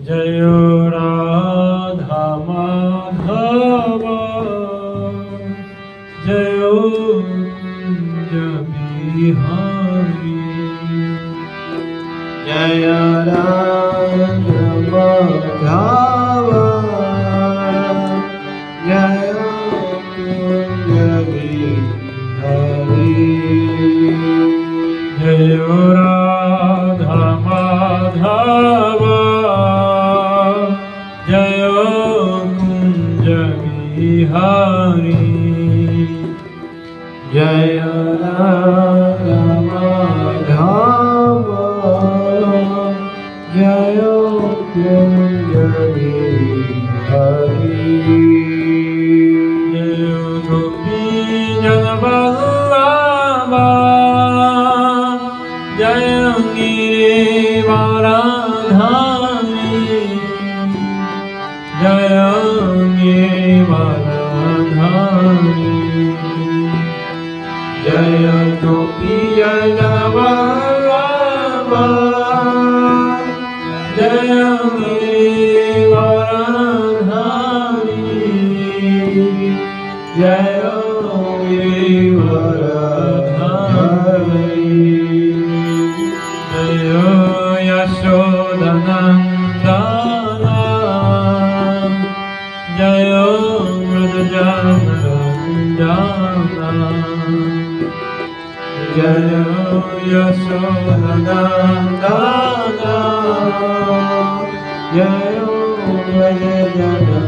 जय राधा माधव जय कुंज बिहारी जय राधा माधव जय कुंज बिहारी जय राधा माधव जय कुंज बिहारी जय राधा माधव जय कुंज बिहारी जय गोपी जन वल्लभ जय गिरिवरधारी जय गिरिवरधारी जय गोपी जन वल्लभ जय गिरिवरधारी जय गिरिवरधारी जय यशोदनंदन जय व्रजजनरंजन जय यशोदनंदन जय व्रजजनरंजन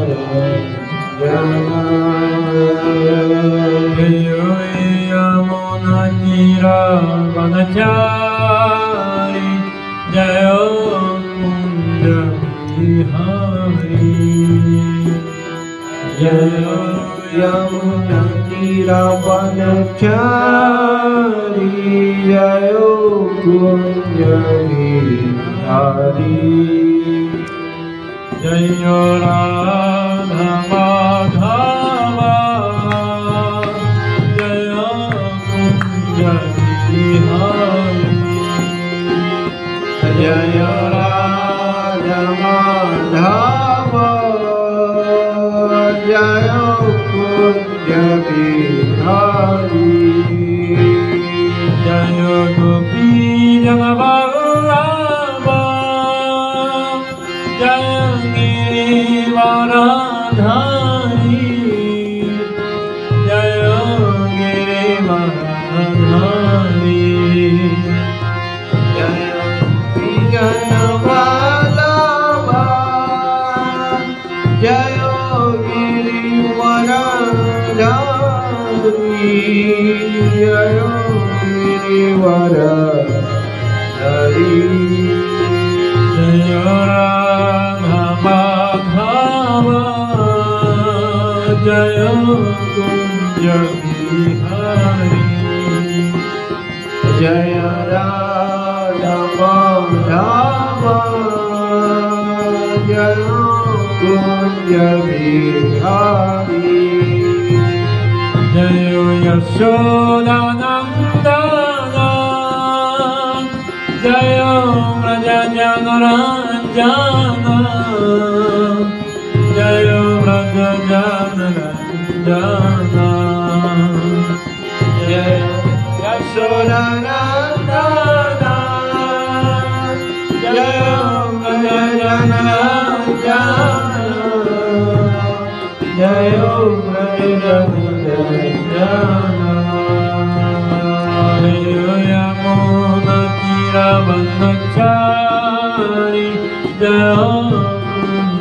जय यमुनातीरवनचारी जय कुंज बिहारी जय यमुनातीरवनचारी जय कुंज बिहारी जय राधा माधव जय कुंज बिहारी जय राधा माधव जय कुंज बिहारी जय गोपी जन वल्लभ जय गिरिवरधारी जय गिरिवरधारी जय जन वल्लभ जय गिरिवरधारी जय गिरिवरधारी जय राधा माधव जय कुंज बिहारी जय राधा माधव जय कुंज बिहारी जय यशोदानंदन जय व्रजजनरंजन जय व्रजजनरंजन जय यशोदानंदन जय व्रजजनरंजन जय व्रजजनरंजन जय यमुनातीरवनचारी ब्रजबंधचारी जय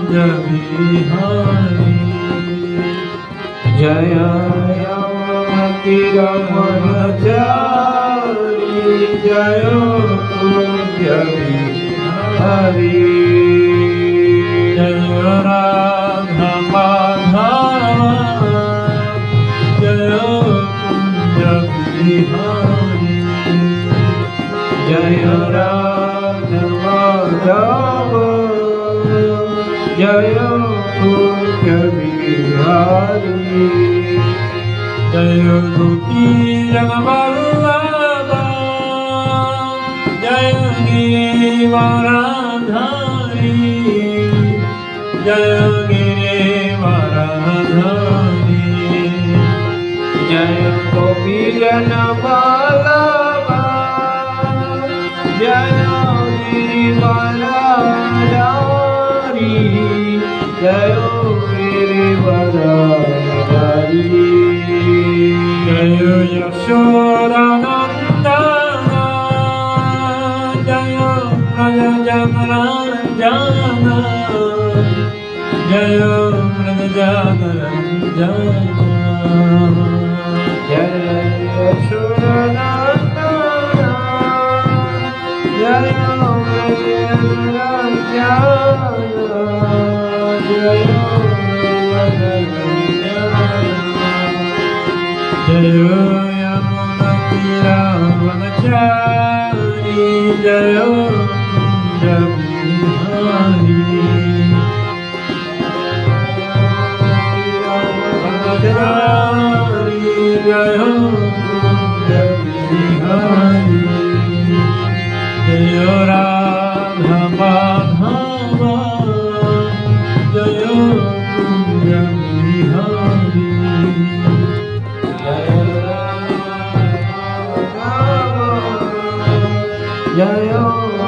कुंज बिहारी जय यमुनाती रमणचारी जय कुंज बिहारी जय राधा माधव जय कुंज बिहारी जय राधा माधव जय कुंज बिहारी जय गोपी जगवल्लभ जय गिरिवरधारी जय गिरिवरधारी जय गोपी जन वल्लभ जय गिरिवरधारी जय गिरिवरधारी जय यशोदानंदन जय ब्रजजनरंजन जय ब्रजजनरंजन जय यशोदानंदन जय जय यमुनाती रमणचारी जय कुंज बिहारी जय कुंज बिहारी जय राधा माधव जय कुंज बिहारी जय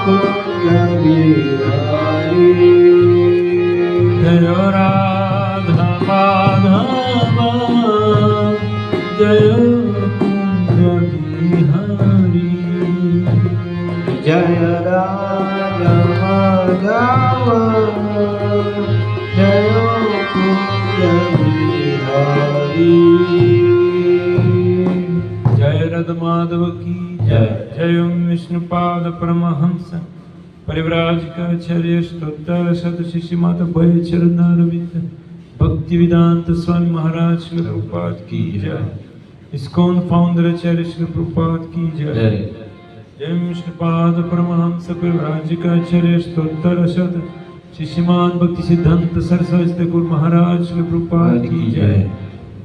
कुंज बिहारी जय राधा माधव जय कुंज बिहारी जय राधा माधव जय कुंज बिहारी जय राधा माधव की जय जय ओम विष्णुपाद परमहंस परिव्राजकाचार्य स्तोत्र शत शिष्य माता भय चरणारविंद भक्ति वेदांत स्वामी महाराज श्री प्रभुपाद की जय इस्कॉन फाउंडर आचार्य श्री प्रभुपाद की जय जय विष्णुपाद परमहंस परिव्राजकाचार्य स्तोत्र शत शिष्यमान भक्ति सिद्धांत सरस्वती गुरु महाराज श्री प्रभुपाद की जय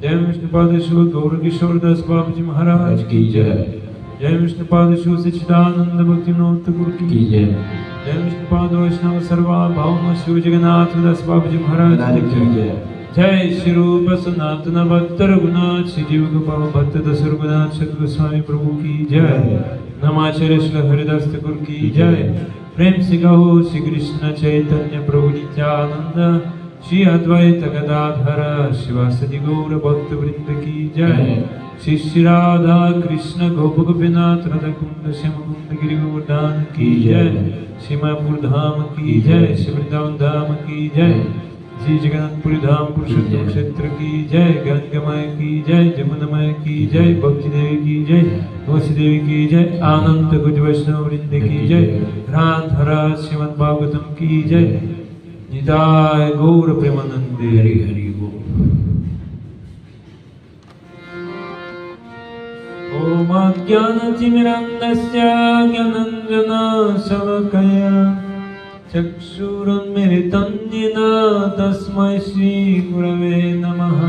जय विष्णुपाद शिव गौर किशोर दास बाबू जी महाराज की जय जय विष्णुपाद शिव सच्चिदानंद भक्ति विनोद गुरु की जय जय विष्णुपाद वैष्णव सर्वा भाव शिव जगन्नाथ दास बाबू जी महाराज की जय जय श्री रूप सनातन भक्त रघुनाथ श्री जीव गोपाल भक्त दस रघुनाथ सत गोस्वामी प्रभु की जय नमाचार्य श्री हरिदास ठाकुर की जय प्रेम से कहो श्री कृष्ण चैतन्य प्रभु नित्यानंद श्री अद्वैत गदाधर शिवासदि गौर भक्त वृंद की जय श्री श्री राधा कृष्ण गोप गोपीनाथ राधा कुंड श्याम कुंड गिरि गोवर्धन की जय सीमापुर धाम की जय श्री वृंदावन धाम की जय श्री जगन्नाथपुरी धाम पुरुषोत्तम क्षेत्र की जय गंगमय की जय जमुनमय की जय भक्ति देवी की जय तुलसी देवी की जय आनंद कुज वैष्णव वृंद की जय राधा श्रीमद् भागवतम की जय निताय गौर प्रेमानंदे हरि हरि बोल। ओम अज्ञानतिमिरन्दस्य ज्ञानाञ्जनशलाकया चक्षुरुन्मीलितं येन तस्मै श्रीगुरवे नमः।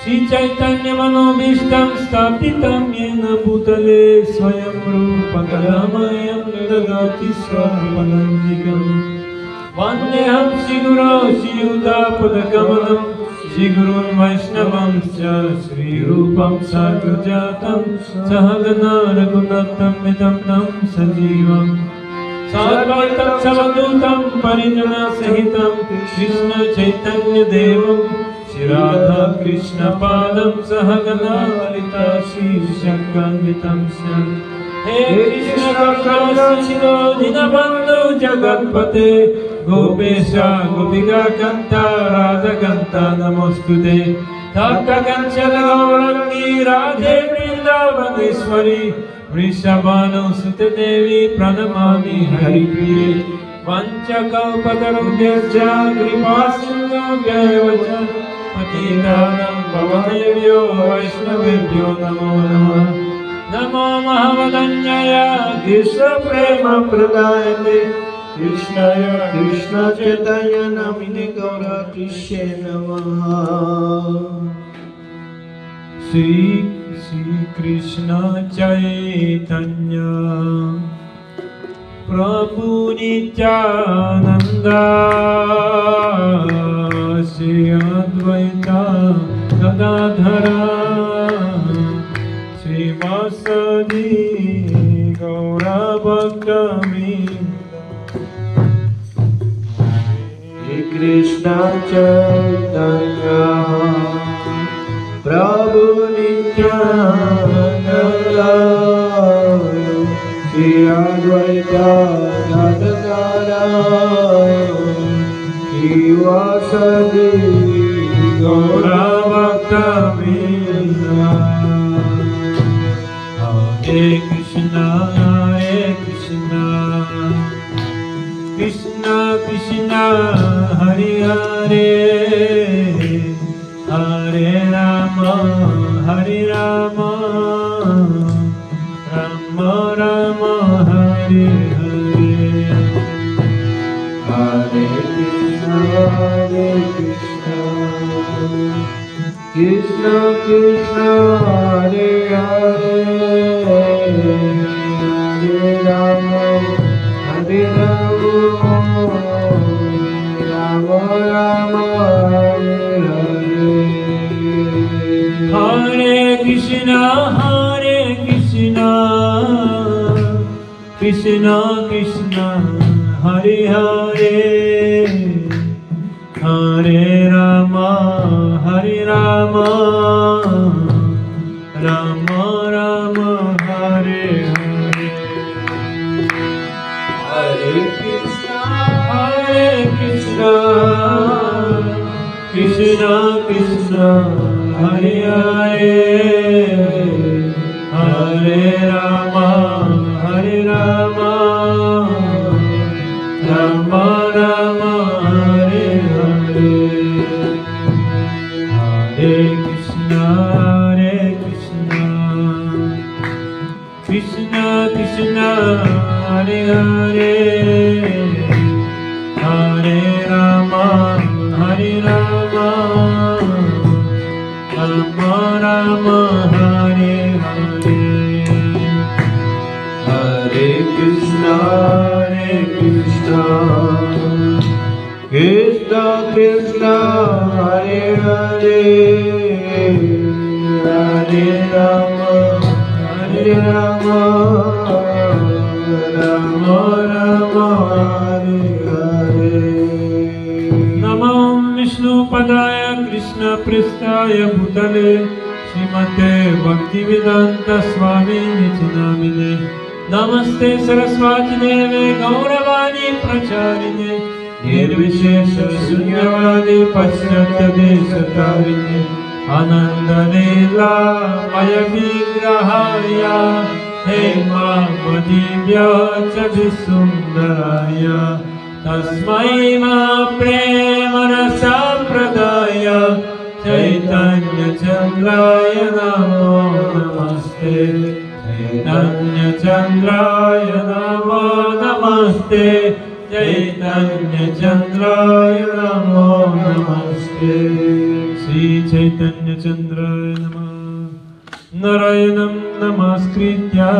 श्रीचैतन्यमनोभीष्टं स्थापितं येन भूतले स्वयं रूप कदा ददाति स्वपदान्तिकम्। वन्देऽहं श्रीगुरो श्रीयुतापदकमलं श्रीगुरून् वैष्णवंश्च श्रीरूपं साग्रजातं सहगना रघुनाथं वितं तं सजीवम् साद्वैतं सवधूतं परिजनसहितं कृष्ण चैतन्यदेवं श्रीराधा कृष्णपादं सहगना ललिता श्रीशक्रान्वितं हे कृष्ण करुणा सिंधु दीनबंधु जगत्पते गोपेश गोपिका कांता राधा कांता नमोस्तुते तप्त कंचन गौरंगी राधे वृंदावनेश्वरी वृषभानुसुते देवी प्रणमामि हरिप्रिये वंचकल्पतरुभ्यश्च कृपासिन्धुभ्यैव च पतितानां पावनेभ्यो वैष्णवेभ्यो नमो नमः नमो महावदन्याय कृष्ण प्रेम प्रदायते कृष्णाय कृष्ण चैतन्य नामिने गौरकृष्णे नमः श्री कृष्ण चैतन्य प्रभु नित्यानंद श्री अद्वैत गदाधर श्रीवासदि गौरभक्तवृंद श्री कृष्ण चैतन्य प्रभु नित्यानंद श्री अद्वैत गदाधर श्रीवासदि गौरभक्तवृंद Hare Krishna, Krishna Krishna, Hare Hare, Hare Rama, Hare Rama, Rama Rama, Hare Hare, Hare Krishna, Krishna Krishna, Hare Hare, Hare Rama, Hare Rama, Rama Rama, Hare Hare. Hare Krishna, Krishna Krishna, Hare Hare, Hare Rama, Hare Rama, Rama Rama, Hare Hare. Hare Krishna, Krishna Krishna, Hare Hare, Hare Rama, Hare Rama, Rama Rama, Hare Hare. Hare Krishna, Krishna Krishna, Hare Hare, Hare Rama, Hare Rama, Rama Rama, Hare Hare. Hare Krishna, Krishna Krishna, Hare Hare, Hare Rama, Hare Rama, Rama Rama, Hare Hare. Namo Vishnupadaya Krishna Prestaya Bhutale Srimate Bhaktivedanta Swami Nityanamine Namaste Saraswati Deve Gauravani Pracharine Nirvishesha Sunyavadi Paschatya Deshatarine Ananda Leela Maya Vigrahaya Hema Madhivya Chavisundaraya Tasmai Ma Premana Sampradaya Chaitanya Chandraya Namo Namaste Chaitanya Chandraya Namo Namaste Chaitanya Chandraya Namo Namaste Sri Chaitanya Chandraya Namo Narayanam Namaskritya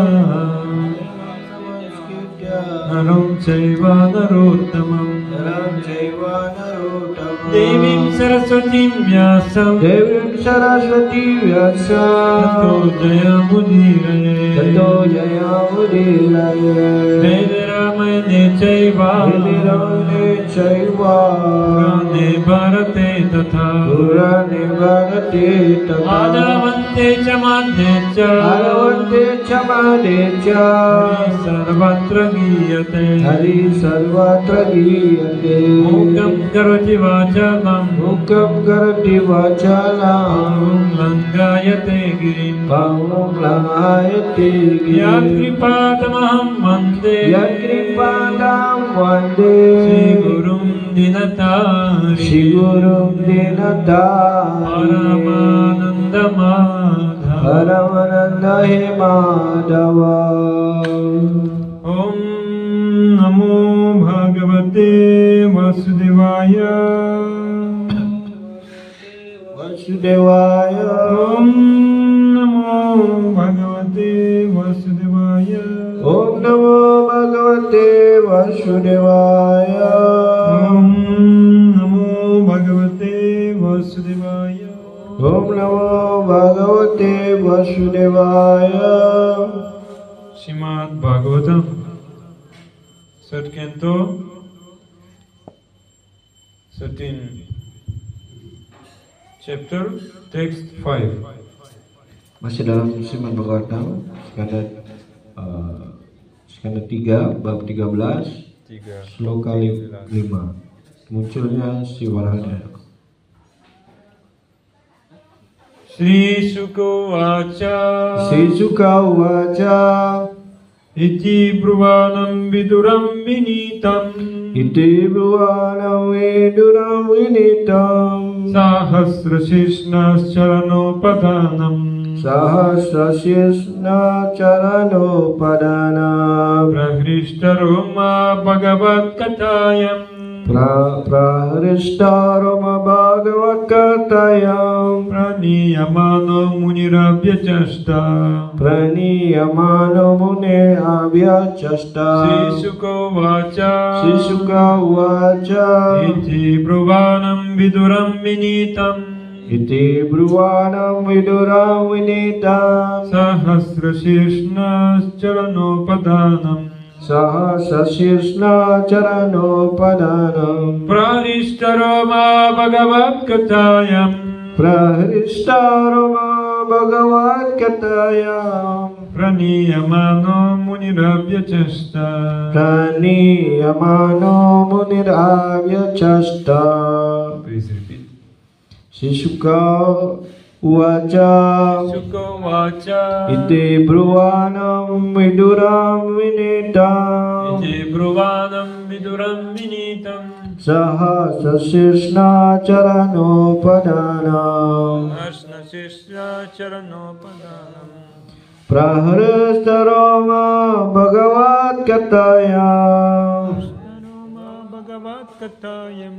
Naram Chaiva Narottamam Devim Saraswatim Vyasam Tato Jayamudiraye Vede Ramayane Chaiva Purane Bharate Tatha Adavante Chamadhe Cha प्रसादे च सर्वत्र गीयते हरि सर्वत्र गीयते मूकं करोति वाचालं मूकं करोति वाचालं लङ्घयते गिरिं पावं लङ्घयते यत्कृपातमहं वन्दे यत्कृपादां वन्दे श्रीगुरुं दीनतारिणं श्रीगुरुं दीनतारिणं परमानन्दमाधवं परमानन्द हे माधव ॐ नमो भगवते वासुदेवाय वासुदेवाय ॐ नमो भगवते वासुदेवाय ॐ नमो भगवते वासुदेवाय ॐ नमो भगवते वासुदेवाय ॐ नमो भगवते वासुदेवाय श्रीमद् Bhagavatam third canto 13 chapter text 5. Masih dalam Srimad Bhagavatam skanda 3 bab 13 sloka 5 munculnya si Warahadaya. Shri Shuka Vacha Sri Shuka Vacha Iti Bruvanam Viduram Vinitam Iti Bruvanam Viduram Vinitam Sahasra Shishnas Charanopadanam Sahasra Shishna Charanopadanam Prahrishtaroma Bhagavat Katayam Prahrishtaroma Bhagavat Katayam Praniyamano Munirabhyachashta Praniyamano Mune Abhyachashta Shri Shuka Vacha Sri Shuka Vacha Iti Bruvanam Viduram Vinitam Iti Bruvanam Viduram Vinitam Sahasra Shishnas Charanopadanam Sahasra Shishna Charanopadanam Prahrishtaroma Bhagavat Katayam Prahrishtaroma Bhagavat Katayam Praniyamano Munirabhyachashta Praniyamano Munirabhyachashta. Please repeat. Shri Shuka Uvacha Shuka Vacha Iti Bruvanam Viduram Vinitam Iti Bruvanam Viduram Vinitam Sahasra Shishna Charanopadanam Asna Shishya Charanopadanam Prahrishtaroma Bhagavat Katayam Saroma Bhagavat Katayam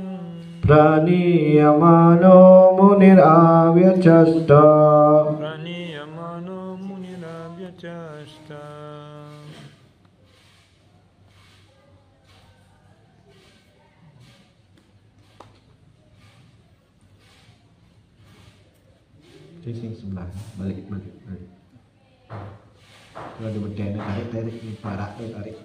Praniyamano Munir Avyachashta Praniyamano Munirabhyachashta. Facing sebelah, balik. Kalau ada berdana tarik ini parak tuh tarik.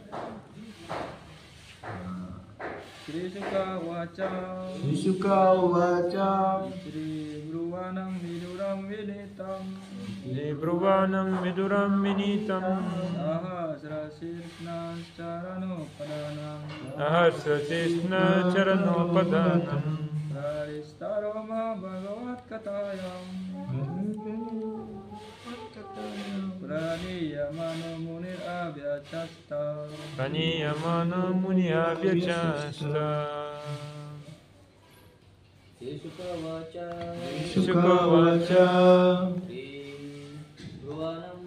Shri Shuka Vacha Shri Shuka Uvacha Shri Bruvanam Viduram Vinitam Iti Bruvanam Viduram Vinitam Sahasra Shishna Charanopadanam Sahasra Shishna Charanopadanam Prahrishtaroma Bhagavat Katayam Praniyamano Munir Abhyachashta Praniyamano Munirabhyachashta. Shri Shuka Vacha Shuka Vacha Shri Bruvanam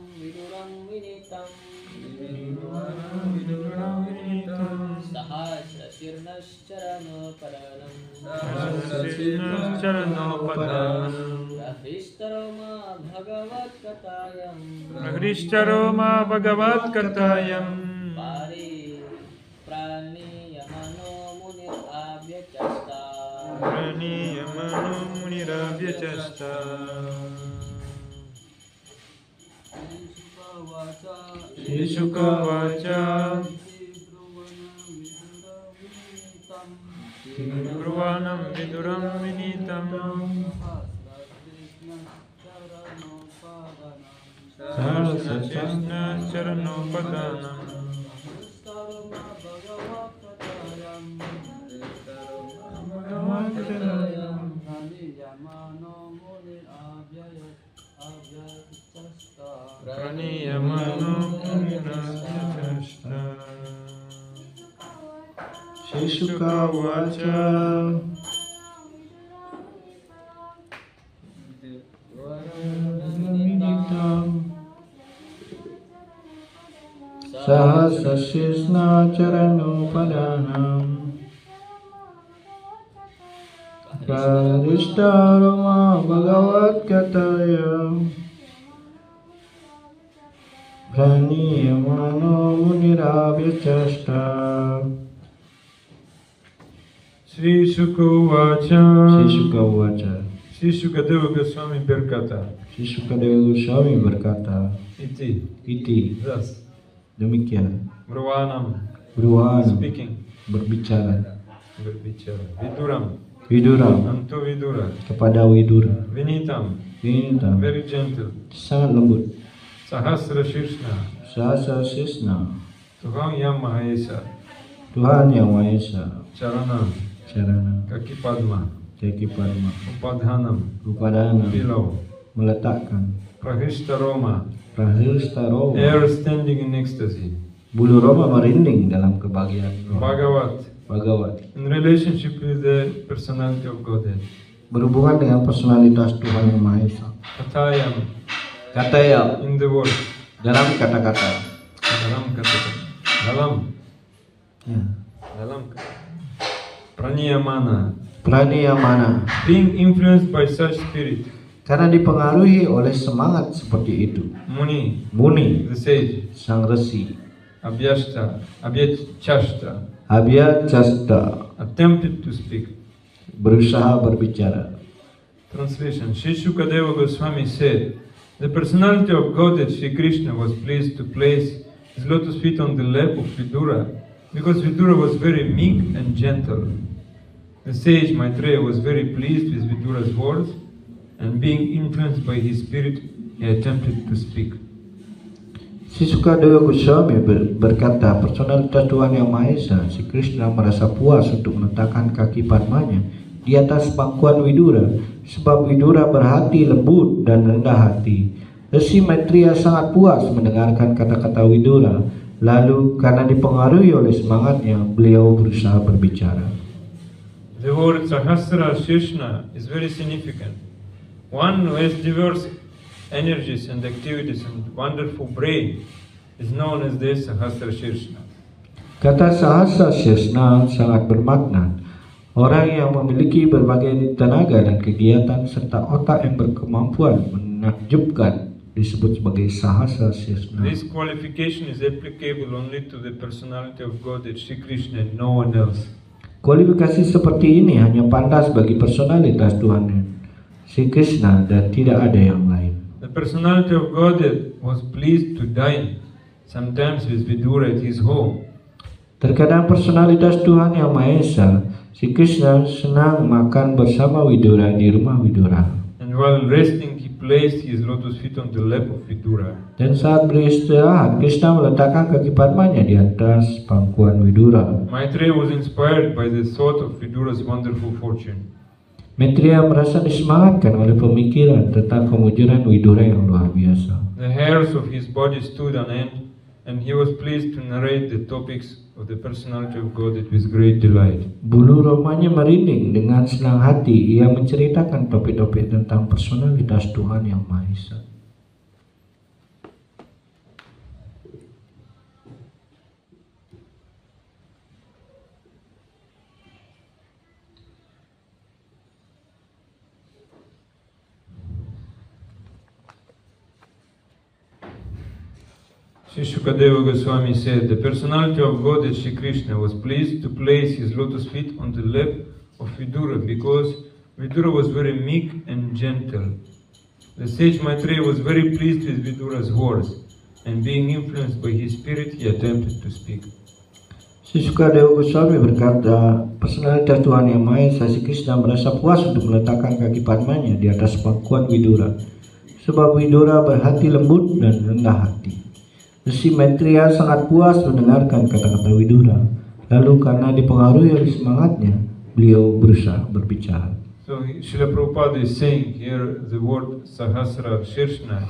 Viduram Vinitam Sahasra Shirnashcharanopadanam Charanopadanam Prahrishtaroma Bhagavat Katayam Prahrishtaroma Bhagavat Katayam Praniyamano Munir Abhyachashta Praniyamano Munirabhyachashta. Shri Shuka Vacha Bruvanam Viduram Vinitam Sahasra Krishna Charanopadanam Vistaroma Bhagavat Katayam Praniyamano Munir Abhyachasta Praniyamano Munirajashta Shri Shuka Uvacha Sahasra Krishna Charanopadanam Kadishtaroma Bhagavat Kataya Praniyamano Munirabhyachasta Sri Shuka Uvacha Shri Shuka Uvacha Sri Shukadeva Goswami berkata Shri Sukadeva Goswami berkata Iti thus demikian Brahmanam Bruhan speaking berbicara Viduram Viduram Anto Vidura kepada Widura Vinitam Vinita very gentle sangat lembut Sahasra Shirshna Sahasra Krishna Tuham Yam Mahesa Tuhan yang Maha Esa Charana Charana Kaki Padma Kaki Padma Upadhanam Upadana Below meletakkan Prahishta Roma Prahista Roma Air standing in ecstasy bulu Roma merinding dalam kebahagiaan roh. Bhagavat Bhagavat in relationship with the personality of Godhead berhubungan dengan personalitas Tuhan yang Maha Esa. Kathayam Kata ya in the word dalam kata-kata Dalam kata Dalam ya. Praniyamana Praniyamana being influenced by such spirit karena dipengaruhi oleh semangat seperti itu. Muni Muni the sage sang resi Abhyachasta Abhyachasta attempted to speak. berusaha berbicara. Translation Sri Shukadeva Goswami said, the personality of Godhead Sri Krishna was pleased to place his lotus feet on the lap of Vidura because Vidura was very meek and gentle. The sage Maitreya was very pleased with Vidura's words and being influenced by his spirit, he attempted to speak. Si Sukadeva Goswami berkata, personalitas Tuhan Yang Maha Esa, si Krishna merasa puas untuk meletakkan kaki padmanya di atas pangkuan Widura, sebab Widura berhati lembut dan rendah hati. Resi Maitreya sangat puas mendengarkan kata-kata Widura, lalu karena dipengaruhi oleh semangatnya, beliau berusaha berbicara. The word Sahasra Shirshna is very significant. One who has diverse energies and activities and wonderful brain is known as the Sahasra Shirshna. Kata Sahasra Shirshna sangat bermakna. Orang yang memiliki berbagai tenaga dan kegiatan serta otak yang berkemampuan menakjubkan disebut sebagai Sahasra Shirshna. This qualification is applicable only to the personality of Godhead Sri Krishna and no one else. Kualifikasi seperti ini hanya pantas bagi personalitas Tuhan Sri Krishna dan tidak ada yang lain. The personality of Godhead was pleased to dine sometimes with Vidura at his home. Terkadang personalitas Tuhan Yang Maha Esa, Sri Krishna senang makan bersama Widura di rumah Widura. And while resting, he placed his lotus feet on the lap of Vidura. Dan saat beristirahat, Krishna meletakkan kaki padmanya di atas pangkuan Widura. Maitreya was inspired by the thought of Vidura's wonderful fortune. Maitreya merasa disemangatkan oleh pemikiran tentang kemujuran Widura yang luar biasa. The hairs of his body stood on end, and he was pleased to narrate the topics of the personality of Godhead with great delight. Bulu romanya merinding dengan senang hati. Ia menceritakan topik-topik tentang personalitas Tuhan Yang Maha Esa. Sri Shukadeva Goswami said, the personality of Godhead Sri Krishna was pleased to place his lotus feet on the lap of Vidura because Vidura was very meek and gentle. The sage Maitreya was very pleased with Vidura's words, and being influenced by his spirit, he attempted to speak. Sri Shukadeva Goswami berkata, personalitas Tuhan Yang Maha Esa, Sri Krishna merasa puas untuk meletakkan kaki padmanya di atas pangkuan Widura, sebab Widura berhati lembut dan rendah hati. Resi Maitreya sangat puas mendengarkan kata-kata Widura. Lalu karena dipengaruhi oleh semangatnya, beliau berusaha berbicara. So Srila Prabhupada is saying here the word Sahasra Shirshna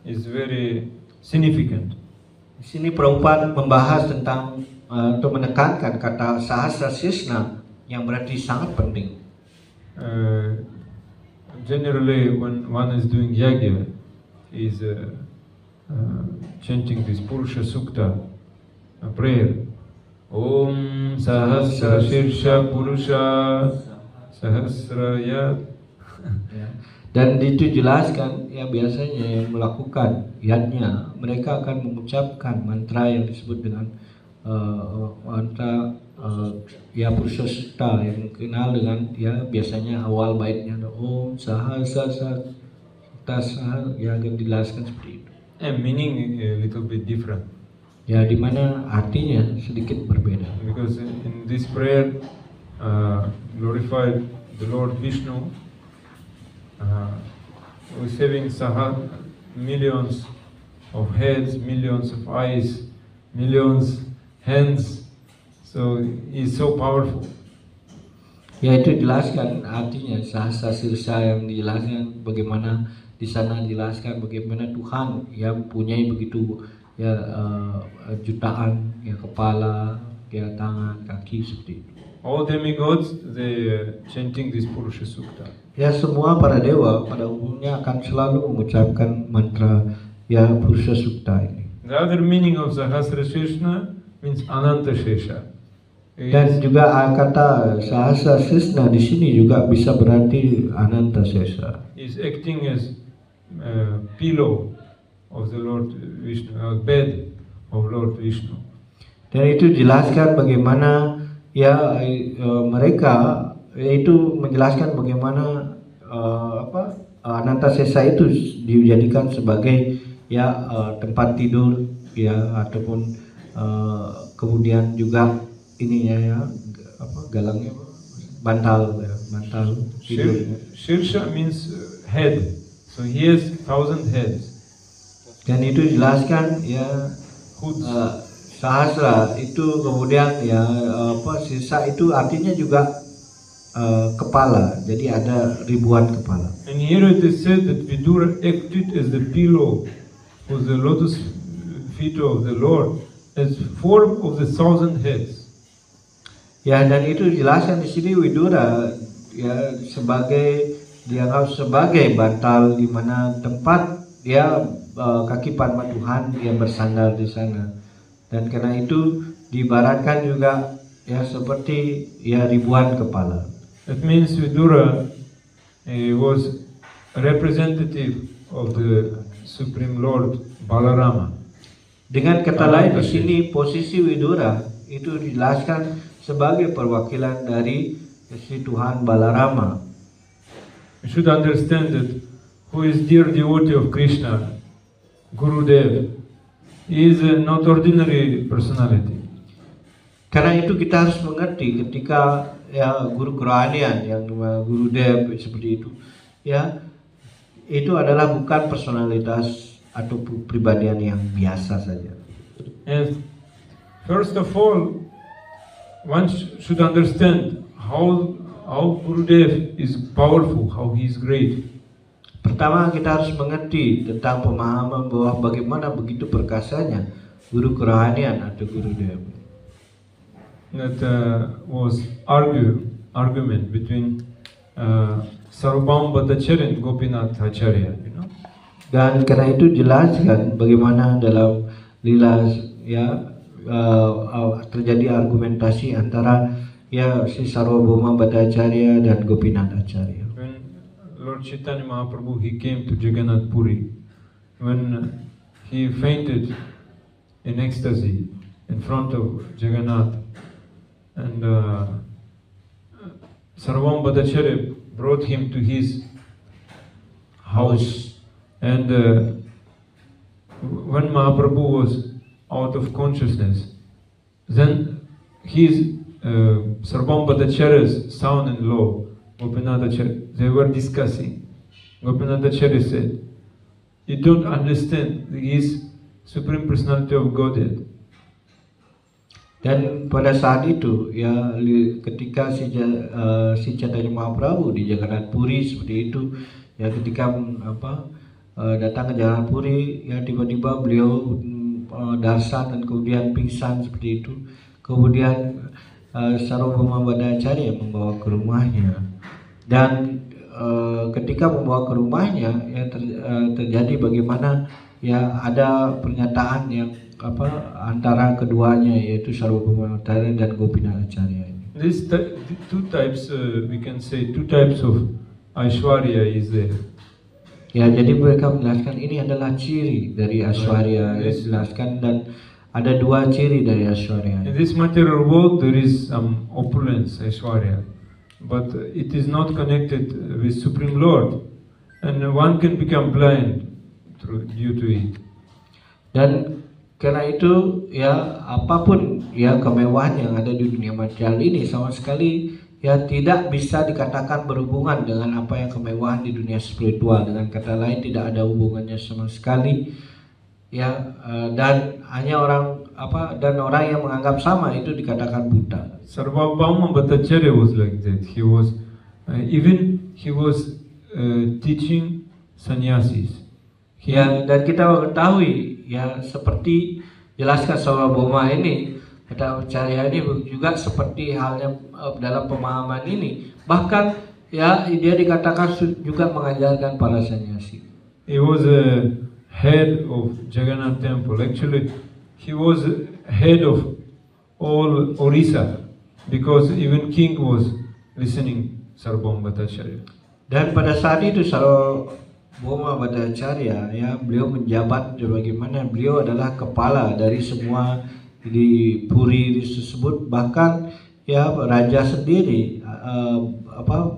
is very significant. Di sini Prabhupada membahas tentang atau menekankan kata Sahasra Shirshna yang berarti sangat penting. Generally, when one is doing yagya, is chanting this Purusha Sukta prayer. Om Sahasra Shirsha Purusha Sahasraya. Dan itu jelaskan ya biasanya yang melakukan yadnya mereka akan mengucapkan mantra yang disebut dengan mantra ya Purusha Sukta yang dikenal dengan ya biasanya awal baitnya Om Sahasra Sukta ya akan dijelaskan seperti itu. And meaning a little bit different. Ya di mana artinya sedikit berbeda. Because in this prayer glorified the Lord Vishnu who is having millions of heads, millions of eyes, millions hands. So he is so powerful. Ya itu jelaskan artinya Sahasra Shirsha yang dijelaskan bagaimana di sana dijelaskan bagaimana Tuhan yang punyai begitu ya jutaan ya kepala ya tangan kaki seperti itu. All demigods they chanting this Purusha Sukta. Ya semua para dewa pada umumnya akan selalu mengucapkan mantra ya Purusha Sukta ini. The other meaning of Sahasra Shirshna means Ananta Shesha. Dan juga kata Sahasra Shirshna di sini juga bisa berarti Ananta Shesha. Is acting as pillow of the Lord Vishnu, bed of Lord Vishnu. Dan itu jelaskan bagaimana ya mereka yaitu menjelaskan bagaimana Ananta Shesha itu dijadikan sebagai ya tempat tidur ya ataupun kemudian juga ininya ya galangnya bantal ya, bantal tidur. Shirsha means head, so he has 1,000 heads. Dan itu dijelaskan ya Sahasra itu kemudian ya Shirsa itu artinya juga kepala, jadi ada ribuan kepala. And here it is said that Vidura acted as the pillow for the lotus feet of the Lord as form of the 1,000 heads. Ya dan itu dijelaskan di sini Widura ya dianggap sebagai bantal di mana tempat dia kaki Padma Tuhan yang bersandar di sana. Dan karena itu diibaratkan juga ya seperti ya ribuan kepala. That means Vidura was a representative of the Supreme Lord Balarama. Dengan kata lain di sini posisi Widura itu dijelaskan sebagai perwakilan dari si Tuhan Balarama. You should understand that who is dear devotee of Krishna, Gurudev, is not ordinary personality. Karena itu kita harus mengerti ketika ya guru kerohanian yang Gurudev seperti itu, ya itu adalah bukan personalitas atau pribadian yang biasa saja. And first of all, one should understand how Gurudev is powerful, how he is great. Pertama kita harus mengerti tentang pemahaman bahwa bagaimana begitu perkasanya guru kerohanian atau Gurudev. That was argument between Sarvabhauma Bhattacharya and Gopinath Acharya, you know. Dan karena itu jelaskan bagaimana dalam lila ya terjadi argumentasi antara ya si Sarvabhauma Bhattacharya dan Gopinath Acharya. When Lord Chaitanya Mahaprabhu he came to Jagannath Puri, when he fainted in ecstasy in front of Jagannath, and Sarvabhauma Bhattacharya brought him to his house, and when Mahaprabhu was out of consciousness, then his Sarvabhauma Bhattacharya's son-in-law, Gopinath Acharya, they were discussing. Gopinath Acharya said, you don't understand His Supreme Personality of Godhead. Dan pada saat itu ya ketika si Chaitanya Mahaprabhu di Jagannath Puri seperti itu ya, ketika datang ke Jagannath Puri ya, tiba-tiba beliau darsan dan kemudian pingsan seperti itu. Kemudian Sarvabhauma Bhattacharya membawa ke rumahnya, dan ketika membawa ke rumahnya ya terjadi bagaimana ya, ada pernyataan yang antara keduanya, yaitu Sarvabhauma Bhattacharya dan Gopinath Acharya. These two types, we can say, two types of Aishwarya is there. Ya, jadi mereka menjelaskan ini adalah ciri dari Aishwarya, dijelaskan, dan ada dua ciri dari Aishwarya. In this material world there is some opulence, Aishwarya, but it is not connected with Supreme Lord, and one can become blind due to it. Dan karena itu ya, apapun ya kemewahan yang ada di dunia material ini sama sekali ya tidak bisa dikatakan berhubungan dengan apa yang kemewahan di dunia spiritual. Dengan kata lain, tidak ada hubungannya sama sekali ya, dan hanya orang yang menganggap sama itu dikatakan buta. Sarvabhauma Bhattacharya was like that. He was teaching sannyasis. Ya, dan kita mengetahui ya, seperti jelaskan Sarvabhauma ini, Bhattacharya ini juga seperti halnya dalam pemahaman ini. Bahkan ya, dia dikatakan juga mengajarkan para sannyasi. He was a head of Jagannath temple. Actually, he was head of all Orissa, because even king was listening Sarvabhauma Bhattacharya. Dan pada saat itu Sarvabhauma Bhattacharya ya, beliau menjabat bagaimana beliau adalah kepala dari semua di Puri tersebut. Bahkan ya, raja sendiri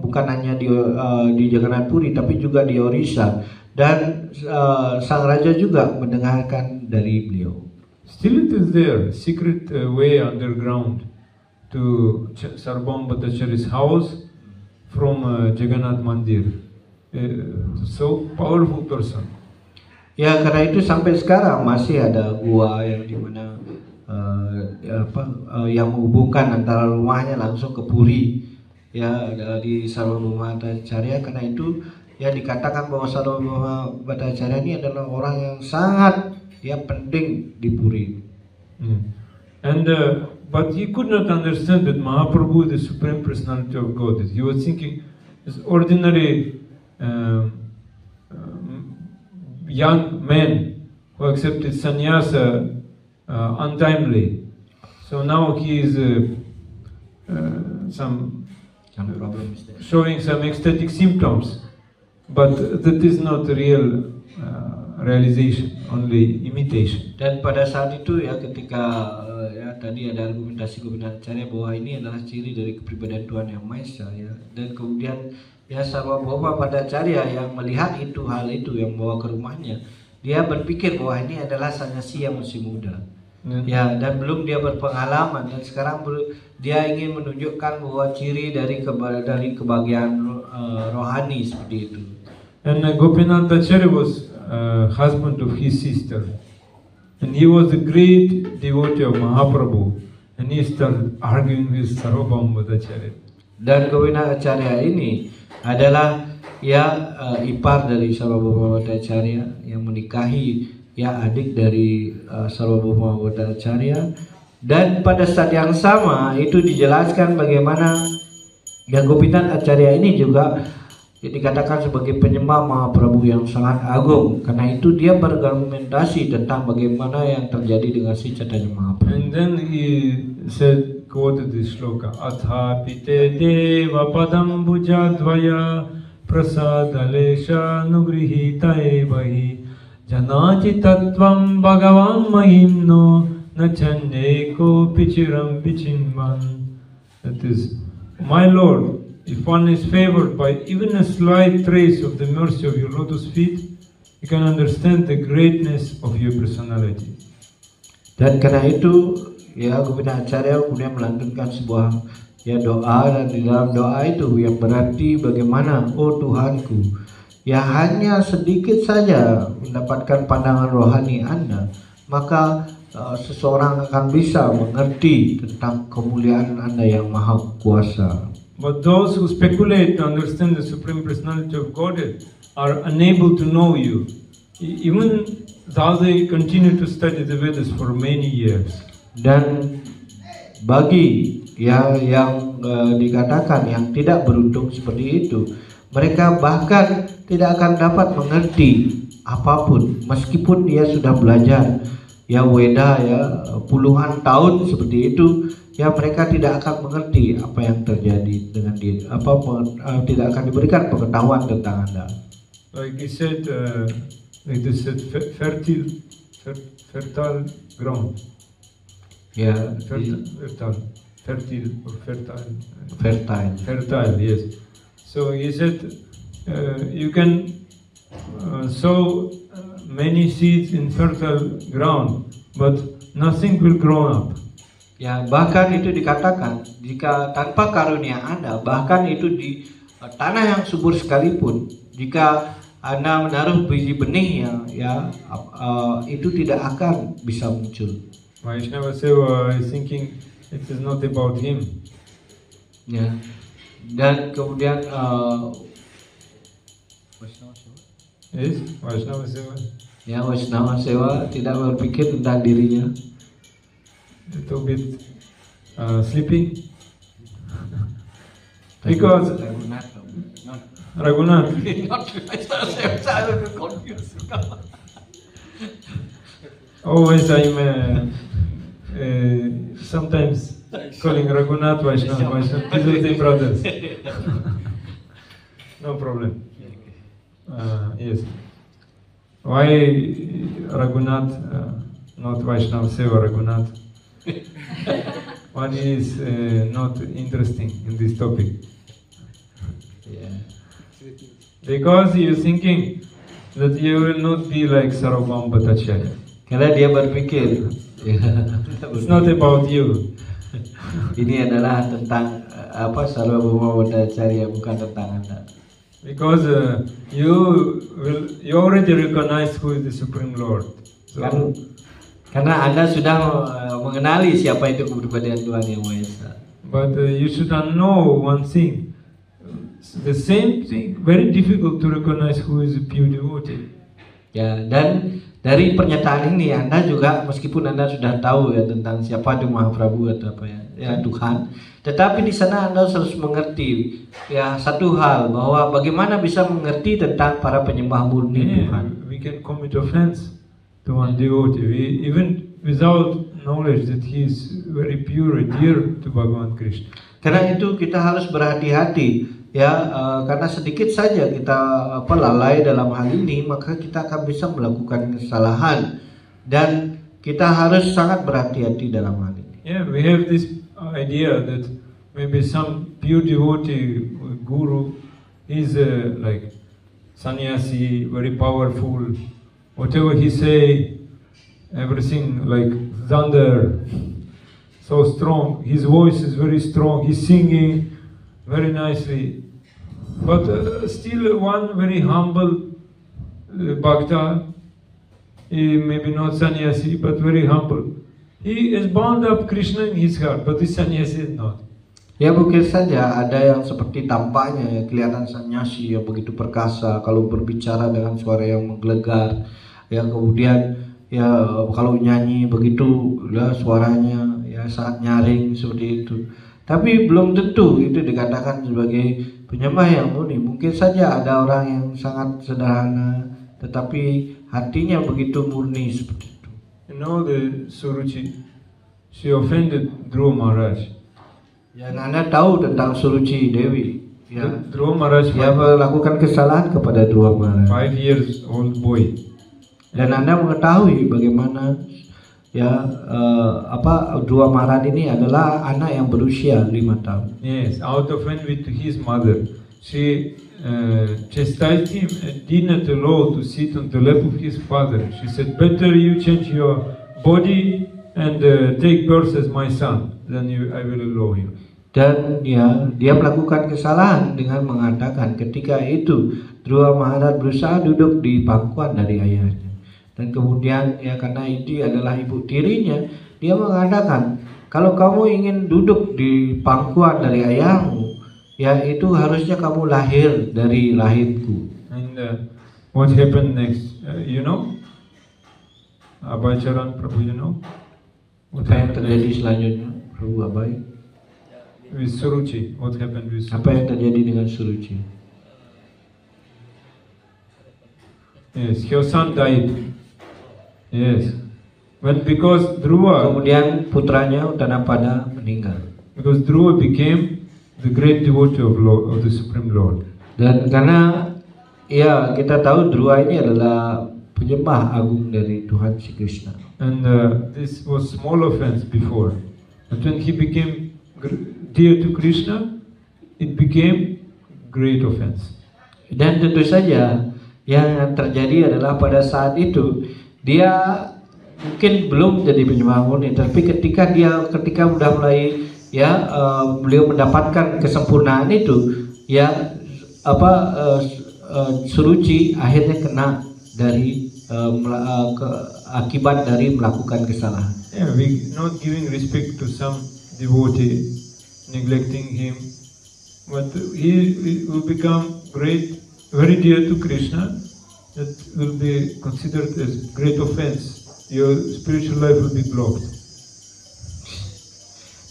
bukan hanya di Jagannath Puri tapi juga di Orissa, dan sang raja juga mendengarkan dari beliau. Still it is there, secret way underground to Sarvabhauma Bhattacharya's house from Jagannath Mandir. So powerful person. Ya, karena itu sampai sekarang masih ada gua yang dimana yang menghubungkan antara rumahnya langsung ke Puri ya, di Sarvabhauma Bhattacharya. Karena itu ya, dikatakan bahwa Sarvabhauma Bhattacharya ini adalah orang yang sangat penting di Puri. And but he could not understand that Mahaprabhu is the Supreme Personality of Godhead. He was thinking this ordinary young man who accepted sannyasa untimely. So now he is showing some ecstatic symptoms, but that is not real realization, only imitation. Dan pada saat itu ya, ketika ya tadi ada argumentasi Gopinath Acharya bahwa ini adalah ciri dari kepribadian Tuhan Yang Maha Esa ya, dan kemudian ya Sarvabhauma Bhattacharya yang melihat hal itu yang membawa ke rumahnya, dia berpikir bahwa ini adalah sannyasi yang masih muda. Ya, dan belum dia berpengalaman, dan sekarang dia ingin menunjukkan bahwa ciri dari kebahagiaan rohani seperti itu. And Gopinath Acharya was husband of his sister, and he was a great devotee of Mahaprabhu, and he started arguing with Sarvabhauma Bhattacharya. Dan Gopinath Acharya ini adalah ya ipar dari Sarvabhauma Bhattacharya yang menikahi ya adik dari Sarvabhauma Bhattacharya. Dan pada saat yang sama itu dijelaskan bagaimana ya Gopinath Acharya ini juga dikatakan sebagai penyembah Mahaprabhu yang sangat agung. Karena itu dia berargumentasi tentang bagaimana yang terjadi dengan si Chaitanya Mahaprabhu. And then he said, quoted this shloka, Athapite deva padam bhujadvaya prasadalesha nugrihita evahi janati tattvam bhagavan mahimno nachanyeko pichiram pichimman. That is, my Lord, if one is favored by even a slight trace of the mercy of your lotus feet, you can understand the greatness of your personality. Dan karena itu ya Gopinath Acharya kemudian melantunkan sebuah ya doa, dan di dalam doa itu yang berarti bagaimana, oh Tuhanku, ya hanya sedikit saja mendapatkan pandangan rohani Anda, maka seseorang akan bisa mengerti tentang kemuliaan Anda yang maha kuasa. But those who speculate to understand the Supreme Personality of Godhead are unable to know you, even though they continue to study the Vedas for many years. Dan bagi yang dikatakan yang tidak beruntung seperti itu, mereka bahkan tidak akan dapat mengerti apapun meskipun dia sudah belajar Weda puluhan tahun seperti itu, mereka tidak akan mengerti apa yang terjadi dengan dia, tidak akan diberikan pengetahuan tentang Anda. Like he said, fertile ground. Fertile, yes. So he said, you can sow many seeds in fertile ground, but nothing will grow up. Bahkan itu dikatakan, jika tanpa karunia Anda, bahkan itu di tanah yang subur sekalipun, jika Anda menaruh biji benih itu tidak akan bisa muncul. Vaishnava Seva is thinking it is not about him. Dan kemudian Vaishnava Seva. Vaishnava Seva tidak berpikir tentang dirinya. Little bit sleeping. Because Raghunath. Always I'm sometimes calling Raghunath Vaishnava. These are the brothers. No problem. Yes. Why Raghunath, not Vaishnava Seva Raghunath? One is not interesting in this topic. Because he is thinking that you will not be like Sarvabhauma Bhattacharya. Karena dia berpikir, it's not about you. Ini adalah tentang Sarvabhauma Bhattacharya, bukan tentang Anda. Because you already recognize who is the Supreme Lord. So, karena Anda sudah mengenali siapa itu kepribadian Tuhan Yang Maha Esa. But you should know one thing. The same thing, very difficult to recognize who is a pure devotee. Dan dari pernyataan ini Anda juga, meskipun Anda sudah tahu tentang siapa itu Mahaprabhu atau Tuhan, tetapi di sana Anda harus mengerti satu hal, bahwa bagaimana bisa mengerti tentang para penyembah murni Tuhan. We can commit offense to one devotee, even without knowledge that he is very pure, dear to Bhagavan Krishna. Karena itu kita harus berhati-hati. Karena sedikit saja kita lalai dalam hal ini, maka kita akan bisa melakukan kesalahan, dan kita harus sangat berhati-hati dalam hal ini. We have this idea that maybe some pure devotee guru is like sannyasi, very powerful. Whatever he say, everything like thunder, so strong. His voice is very strong. He's singing very nicely. But still one very humble bhakta, maybe not sannyasi, but very humble. He is bound up Krishna in his heart, but this sannyasi is not. Mungkin saja ada yang seperti tampaknya kelihatan sannyasi yang begitu perkasa, kalau berbicara dengan suara yang menggelegar, kemudian kalau nyanyi begitu suaranya sangat nyaring seperti itu. Tapi belum tentu itu dikatakan sebagai penyembah yang murni. Mungkin saja ada orang yang sangat sederhana, tetapi hatinya begitu murni seperti itu. You know the Suruchi, she offended Dhruva Maharaj. Yang Anda tahu tentang Suruchi Dewi. Dhruva Maharaj, dia melakukan kesalahan kepada Dhruva Maharaj. 5 years old boy. Dan Anda mengetahui bagaimana Dhruva Maharaj ini adalah anak yang berusia 5 tahun. Yes, out of envy to his mother, she chastised him and did not allow to sit on the lap of his father. She said, better you change your body and take birth as my son, then I will allow you. Dan dia melakukan kesalahan dengan mengatakan ketika itu Dhruva Maharaj berusaha duduk di pangkuan dari ayahnya. Dan kemudian karena itu adalah ibu tirinya, dia mengatakan kalau kamu ingin duduk di pangkuan dari ayahmu, itu harusnya kamu lahir dari rahimku. And what happened next? You know? Abhay Charan Prabhu, you know? What Apa yang happened terjadi next? selanjutnya, Prabhu Abhay? With Suruchi? What happened with Apa yang Suruchi? terjadi dengan Suruchi? Yes, her son died. Yes. Because Dhruva Putranya Uttanapada meninggal. Because Dhruva became the great devotee of the Supreme Lord. Dan karena kita tahu Dhruva ini adalah penyembah agung dari Tuhan Sri Krishna. And this was small offense before. But when he became dear to Krishna, it became great offense. Dan tentu saja yang terjadi adalah pada saat itu dia mungkin belum jadi penyembah murni, tapi ketika sudah mulai beliau mendapatkan kesempurnaan itu, Suruchi akhirnya kena dari akibat dari melakukan kesalahan. Yeah, we not giving respect to some devotee, neglecting him, but he will become great, very dear to Krishna. That will be considered as great offense. Your spiritual life will be blocked.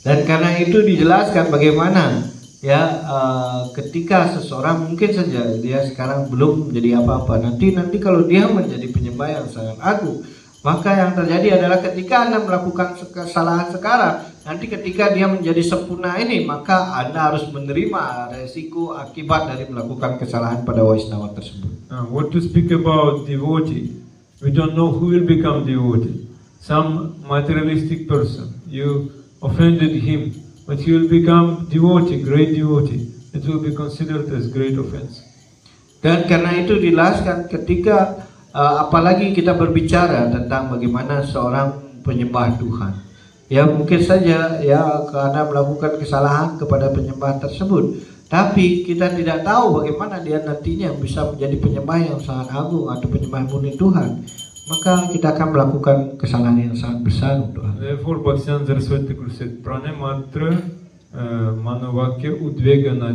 Dan karena itu dijelaskan bagaimana ketika seseorang mungkin saja dia sekarang belum menjadi apa-apa, nanti kalau dia menjadi penyembah yang sangat agung, maka yang terjadi adalah ketika Anda melakukan kesalahan sekarang, nanti ketika dia menjadi sempurna ini, maka Anda harus menerima resiko akibat dari melakukan kesalahan pada Vaishnava tersebut. What to speak about devotee? We don't know who will become devotee. Some materialistic person, you offended him, but he will become devotee, great devotee. It will be considered as great offense. Dan karena itu dijelaskan ketika apalagi kita berbicara tentang bagaimana seorang penyembah Tuhan, mungkin saja karena melakukan kesalahan kepada penyembah tersebut, tapi kita tidak tahu bagaimana dia nantinya bisa menjadi penyembah yang sangat agung atau penyembah murni Tuhan, maka kita akan melakukan kesalahan yang sangat besar untuk Allah. Therefore, Bhaktisiddhanta Saraswati Thakur said, "Prane matra manovakya udvegana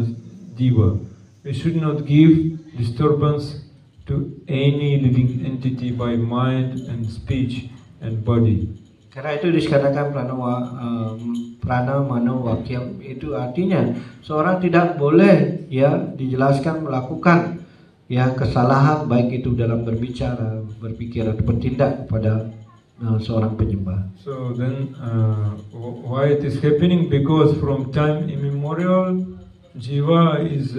diva." We should not give disturbance to any living entity by mind and speech and body. Karena itu dikatakan prana mano wakyam, itu artinya seorang tidak boleh dijelaskan melakukan kesalahan baik itu dalam berbicara, berpikir atau bertindak kepada seorang penyembah. So then why it is happening? Because from time immemorial jiva is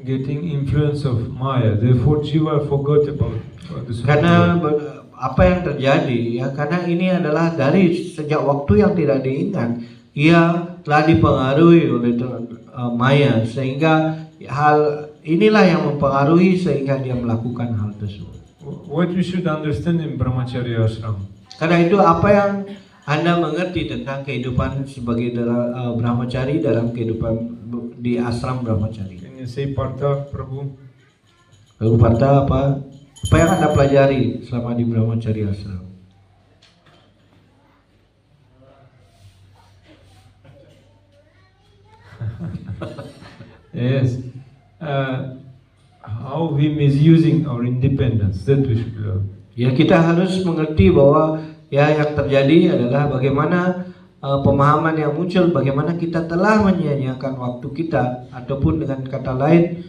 getting influence of Maya. Therefore jiva forgot about the Supreme Karena Lord. apa yang terjadi karena ini adalah dari sejak waktu yang tidak diingat, ia telah dipengaruhi oleh Maya, sehingga hal inilah yang mempengaruhi sehingga dia melakukan hal tersebut. What we should understand in Brahmacharya ashram? Karena itu apa yang Anda mengerti tentang kehidupan sebagai brahmachari dalam kehidupan di ashram brahmachari? Can you say Partha, Prabhu? Lalu Partha, apa yang Anda pelajari selama di brahmachari ashram? Yes. How we misusing our independence, that we should learn. Ya, kita harus mengerti bahwa yang terjadi adalah bagaimana pemahaman yang muncul, bagaimana kita telah menyia-nyiakan waktu kita, ataupun dengan kata lain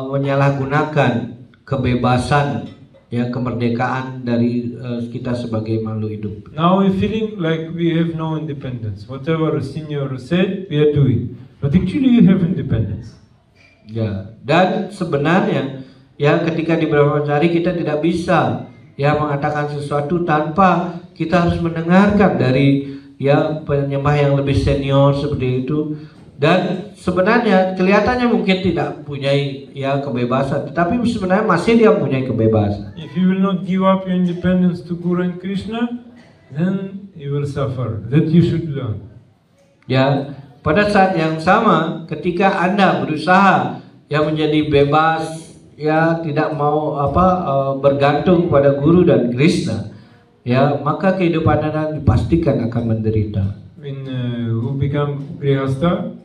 menyalahgunakan kebebasan, kemerdekaan dari kita sebagai makhluk hidup. Now we feeling like we have no independence. Whatever a senior said, we are doing. But actually you have independence. Ya, dan sebenarnya ketika di brahmachari kita tidak bisa mengatakan sesuatu tanpa kita harus mendengarkan dari penyembah yang lebih senior seperti itu. Dan sebenarnya kelihatannya mungkin tidak punya kebebasan, tetapi sebenarnya masih dia punya kebebasan. If you will not give up your independence to Guru and Krishna, then you will suffer. That you should learn. Ya, Pada saat yang sama, ketika Anda berusaha yang menjadi bebas, ya tidak mau bergantung pada guru dan Krishna, ya maka kehidupan Anda dipastikan akan menderita. When who become grihastha,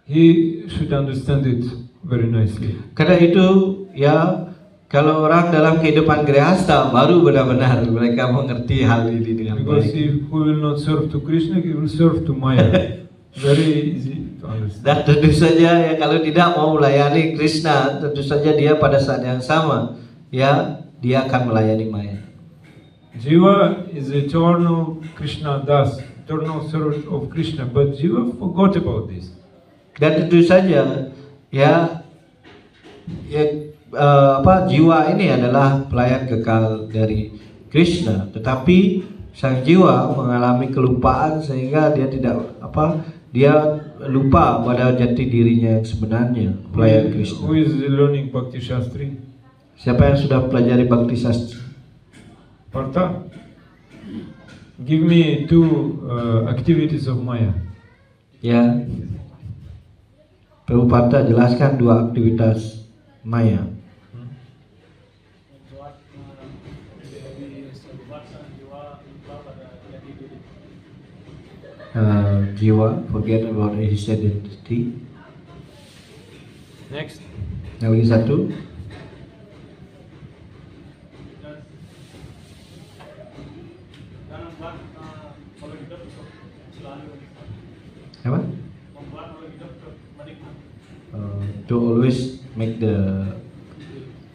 he should understand it very nicely. Karena itu, ya kalau orang dalam kehidupan grihastha baru benar-benar mereka mengerti hal ini dengan Because baik. if who will not serve to Krishna, he will serve to Maya. Very easy to understand. Dan tentu saja ya kalau tidak mau melayani Krishna, tentu saja dia pada saat yang sama ya dia akan melayani Maya. Jiva is eternal Krishna Das, eternal servant of Krishna, but Jiva forgot about this. Dan tentu saja ya jiwa ini adalah pelayan kekal dari Krishna, tetapi sang jiwa mengalami kelupaan sehingga dia dia lupa pada jati dirinya yang sebenarnya, pelayan Krishna. Who is learning Bhakti Shastri? Siapa yang sudah pelajari Bhakti Sastra? Partha, give me two activities of Maya. Ya, Prabhupada jelaskan dua aktivitas Maya. Jiwa, forget about his identity. Next, Yang lagi satu, apa? To always make the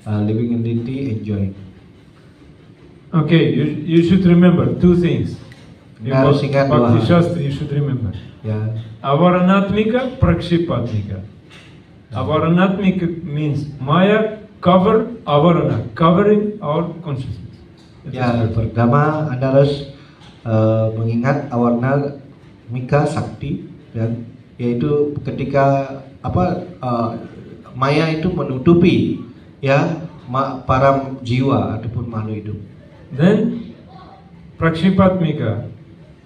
living entity enjoy. okay, you should remember two things. In Harus ingat dua Bhakti hal. Shastri, you should remember. Ya, Avaranatmika, Prakshipatmika. Avaranatmika means Maya cover avarana, covering our consciousness. It is ya good. pertama Anda harus mengingat awarna mika sakti, dan yaitu ketika Maya itu menutupi ya para jiwa ataupun makhluk hidup. Then Prakshipatmika,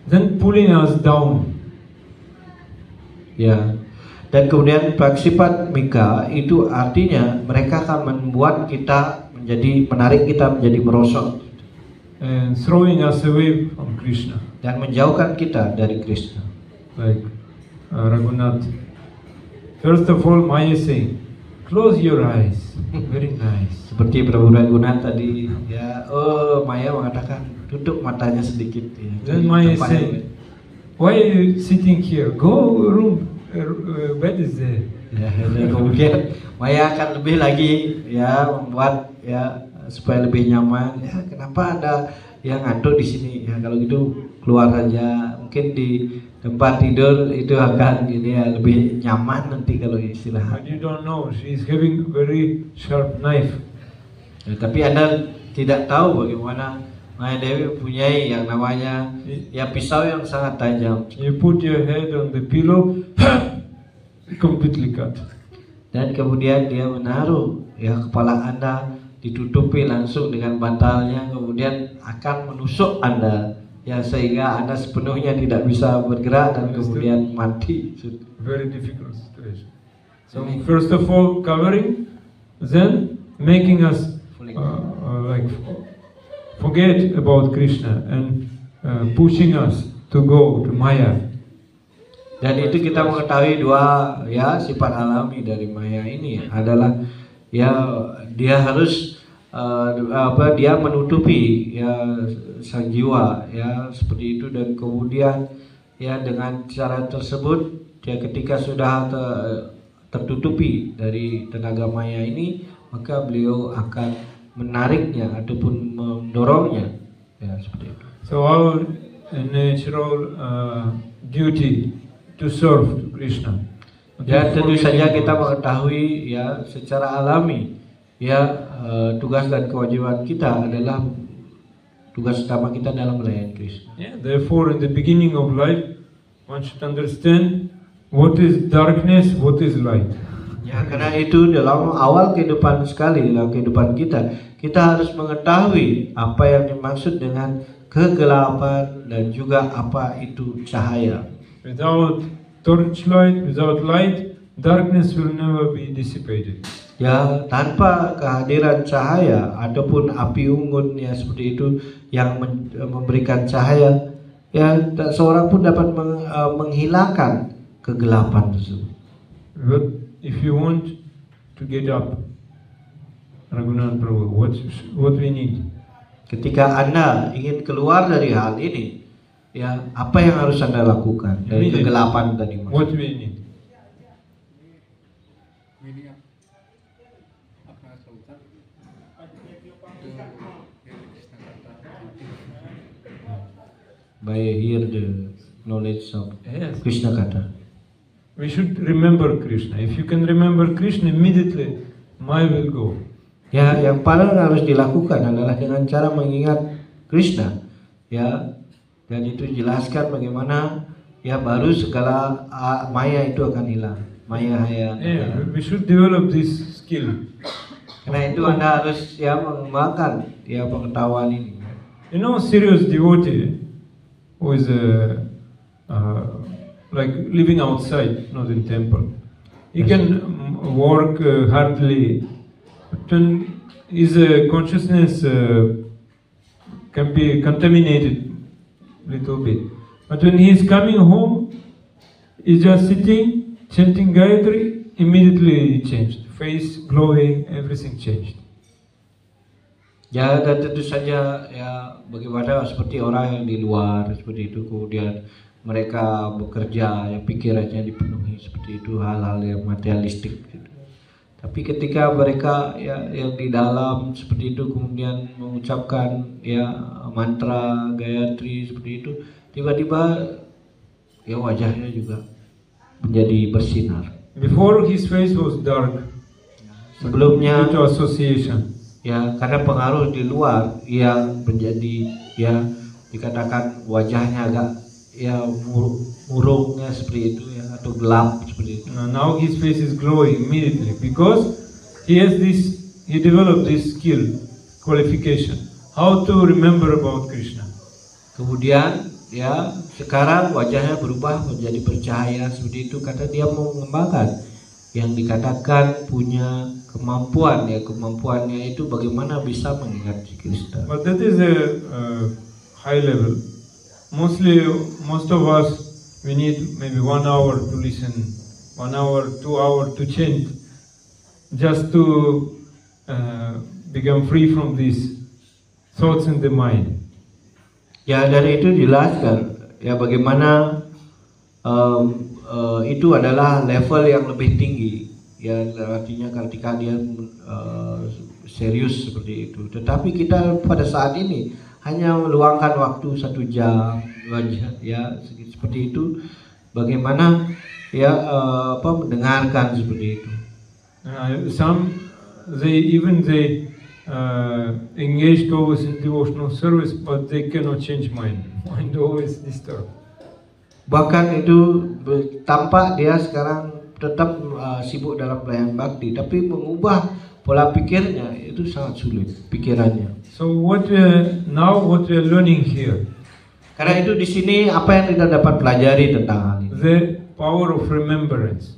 then pulling us down. Ya. Dan kemudian praksipat mika itu artinya mereka akan membuat kita menarik kita menjadi merosot And throwing us away from Krishna, dan menjauhkan kita dari Krishna. like Raghunath. First of all, Maya is saying, close your eyes. Very nice. Seperti Prabhu Raghunath tadi ya, Maya mengatakan tutup matanya sedikit ya. Then Maya is Tempat saying, why are you sitting here? Go room, bed is there. ya, dan kemudian Maya akan lebih lagi ya membuat ya supaya lebih nyaman. Ya, kenapa Anda yang ngantuk di sini? Ya kalau gitu keluar saja. Mungkin di tempat tidur itu akan gini ya lebih nyaman nanti kalau istirahat. But you don't know, she is having very sharp knife. Ya, tapi Anda tidak tahu bagaimana Maya Dewi mempunyai yang namanya ya pisau yang sangat tajam. You put your head on the pillow, completely cut. Dan kemudian dia menaruh ya kepala Anda ditutupi langsung dengan bantalnya, kemudian akan menusuk Anda ya sehingga Anda sepenuhnya tidak bisa bergerak dan kemudian mati. Very difficult situation. So first of all, covering, then making us like forget about Krishna and pushing us to go to Maya. Dan itu kita mengetahui dua ya sifat alami dari Maya ini adalah ya dia harus dia menutupi ya sang jiwa ya seperti itu, dan kemudian ya dengan cara tersebut ya ketika sudah tertutupi dari tenaga Maya ini, maka beliau akan menariknya ataupun mendorongnya ya seperti itu. So our natural duty to serve to Krishna. Ya tentu saja kita mengetahui ya secara alami ya tugas dan kewajiban kita adalah tugas utama kita dalam melayani Krishna. Yeah, therefore, in the beginning of life, one should understand what is darkness, what is light. Ya karena itu dalam awal kehidupan sekali, dalam kehidupan kita harus mengetahui apa yang dimaksud dengan kegelapan dan juga apa itu cahaya. Without torchlight, without light, darkness will never be dissipated. Ya, tanpa kehadiran cahaya ataupun api unggun ya seperti itu yang memberikan cahaya, ya tak seorang pun dapat menghilangkan kegelapan tersebut. But if you want to get up, Raghunath Prabhu, what we need? Ketika Anda ingin keluar dari hal ini, ya apa yang harus Anda lakukan dari kegelapan tadi? What we need? By hear the knowledge of Yes. Krishna Katha. We should remember Krishna. If you can remember Krishna, immediately Maya will go. Ya, yang paling harus dilakukan adalah dengan cara mengingat Krishna. Ya, dan itu jelaskan bagaimana ya baru segala maya itu akan hilang. Maya haya. Yeah, we should develop this skill. Karena itu Anda harus ya mengembangkan ya pengetahuan ini. You know, serious devotee who is like living outside, not in temple. He can work hardly, but when his consciousness can be contaminated little bit. But when he is coming home, he's just sitting, chanting Gayatri, immediately it changed. Face glowing, everything changed. Ya, dan tentu saja ya bagaimana seperti orang yang di luar seperti itu, kemudian mereka bekerja ya pikirannya dipenuhi seperti itu, hal-hal yang materialistik gitu. Tapi ketika mereka ya yang di dalam seperti itu kemudian mengucapkan ya mantra Gayatri seperti itu, tiba-tiba ya wajahnya juga menjadi bersinar. Before his face was dark. Sebelumnya Due to association. ya karena pengaruh di luar yang menjadi ya dikatakan wajahnya agak ya murungnya seperti itu ya atau gelap seperti itu. Now his face is glowing immediately because he developed this skill, qualification, how to remember about Krishna. Kemudian ya sekarang wajahnya berubah menjadi bercahaya seperti itu karena dia mau mengembangkan yang dikatakan punya kemampuan ya, kemampuannya itu bagaimana bisa mengingat Krishna. But that is a high level. Most of us, we need maybe 1 hour to listen, 1 hour, 2 hour to chant, just to become free from these thoughts in the mind. Ya dari itu jelaskan ya bagaimana itu adalah level yang lebih tinggi ya, artinya ketika dia serius seperti itu. Tetapi kita pada saat ini hanya meluangkan waktu 1 jam 2 jam ya seperti itu, bagaimana ya mendengarkan seperti itu. Some they engaged always in devotional service, but they cannot change mind. Mind always disturbed. Bahkan itu tampak dia sekarang tetap sibuk dalam pelayanan bakti, tapi mengubah pola pikirnya itu sangat sulit pikirannya. So what we are learning here, Karena itu di sini apa yang kita dapat pelajari tentang hal ini, the power of remembrance.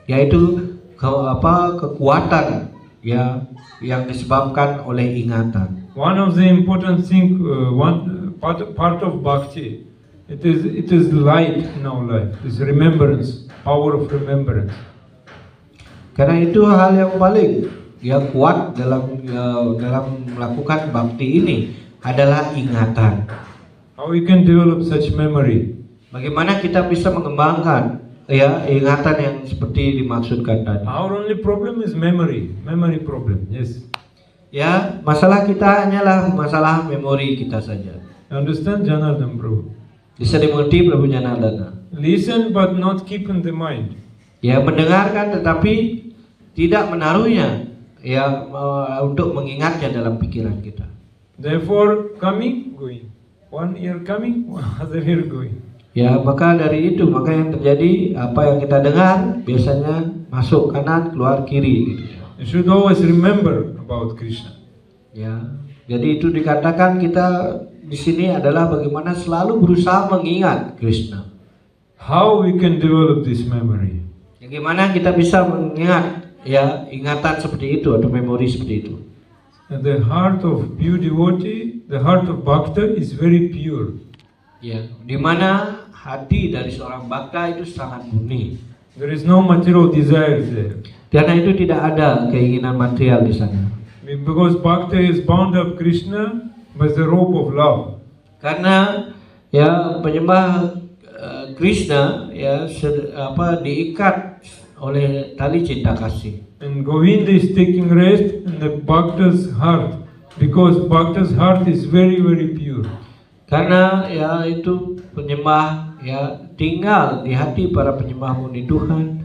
yaitu kekuatan ya yang disebabkan oleh ingatan. One of the important thing, part of bhakti, it is light in our life. It's remembrance, power of remembrance. Karena itu hal yang paling kuat dalam melakukan bakti ini adalah ingatan. How we can develop such memory? Bagaimana kita bisa mengembangkan ya ingatan yang seperti dimaksudkan tadi. Our only problem is memory problem. Yes. Ya, masalah kita hanyalah masalah memori kita saja. Understand, Janardhan Prabhu? Bisa dimengerti Prabu Janardana. Listen but not keep in the mind. Ya, mendengarkan tetapi tidak menaruhnya ya untuk mengingatnya dalam pikiran kita. Therefore, coming, going. 1 year coming, 1 year going. Ya, maka dari itu maka yang terjadi apa yang kita dengar biasanya masuk kanan keluar kiri gitu. You should always remember about Krishna. Ya, jadi itu dikatakan kita di sini adalah bagaimana selalu berusaha mengingat Krishna. how we can develop this memory? Ya, gimana kita bisa mengingat ya ingatan seperti itu atau memori seperti itu? And the heart of pure devotee, the heart of bhakta is very pure. Ya, di mana hati dari seorang bhakta itu sangat murni. There is no material desire there. Karena itu tidak ada keinginan material di sana. Because bhakta is bound up Krishna by the rope of love. Karena ya penyembah Krishna ya diikat oleh tali cinta kasih. And Govinda is taking rest in the bhakta's heart, because bhakta's heart is very, very pure. Karena ya itu penyembah ya tinggal di hati para penyembah murni Tuhan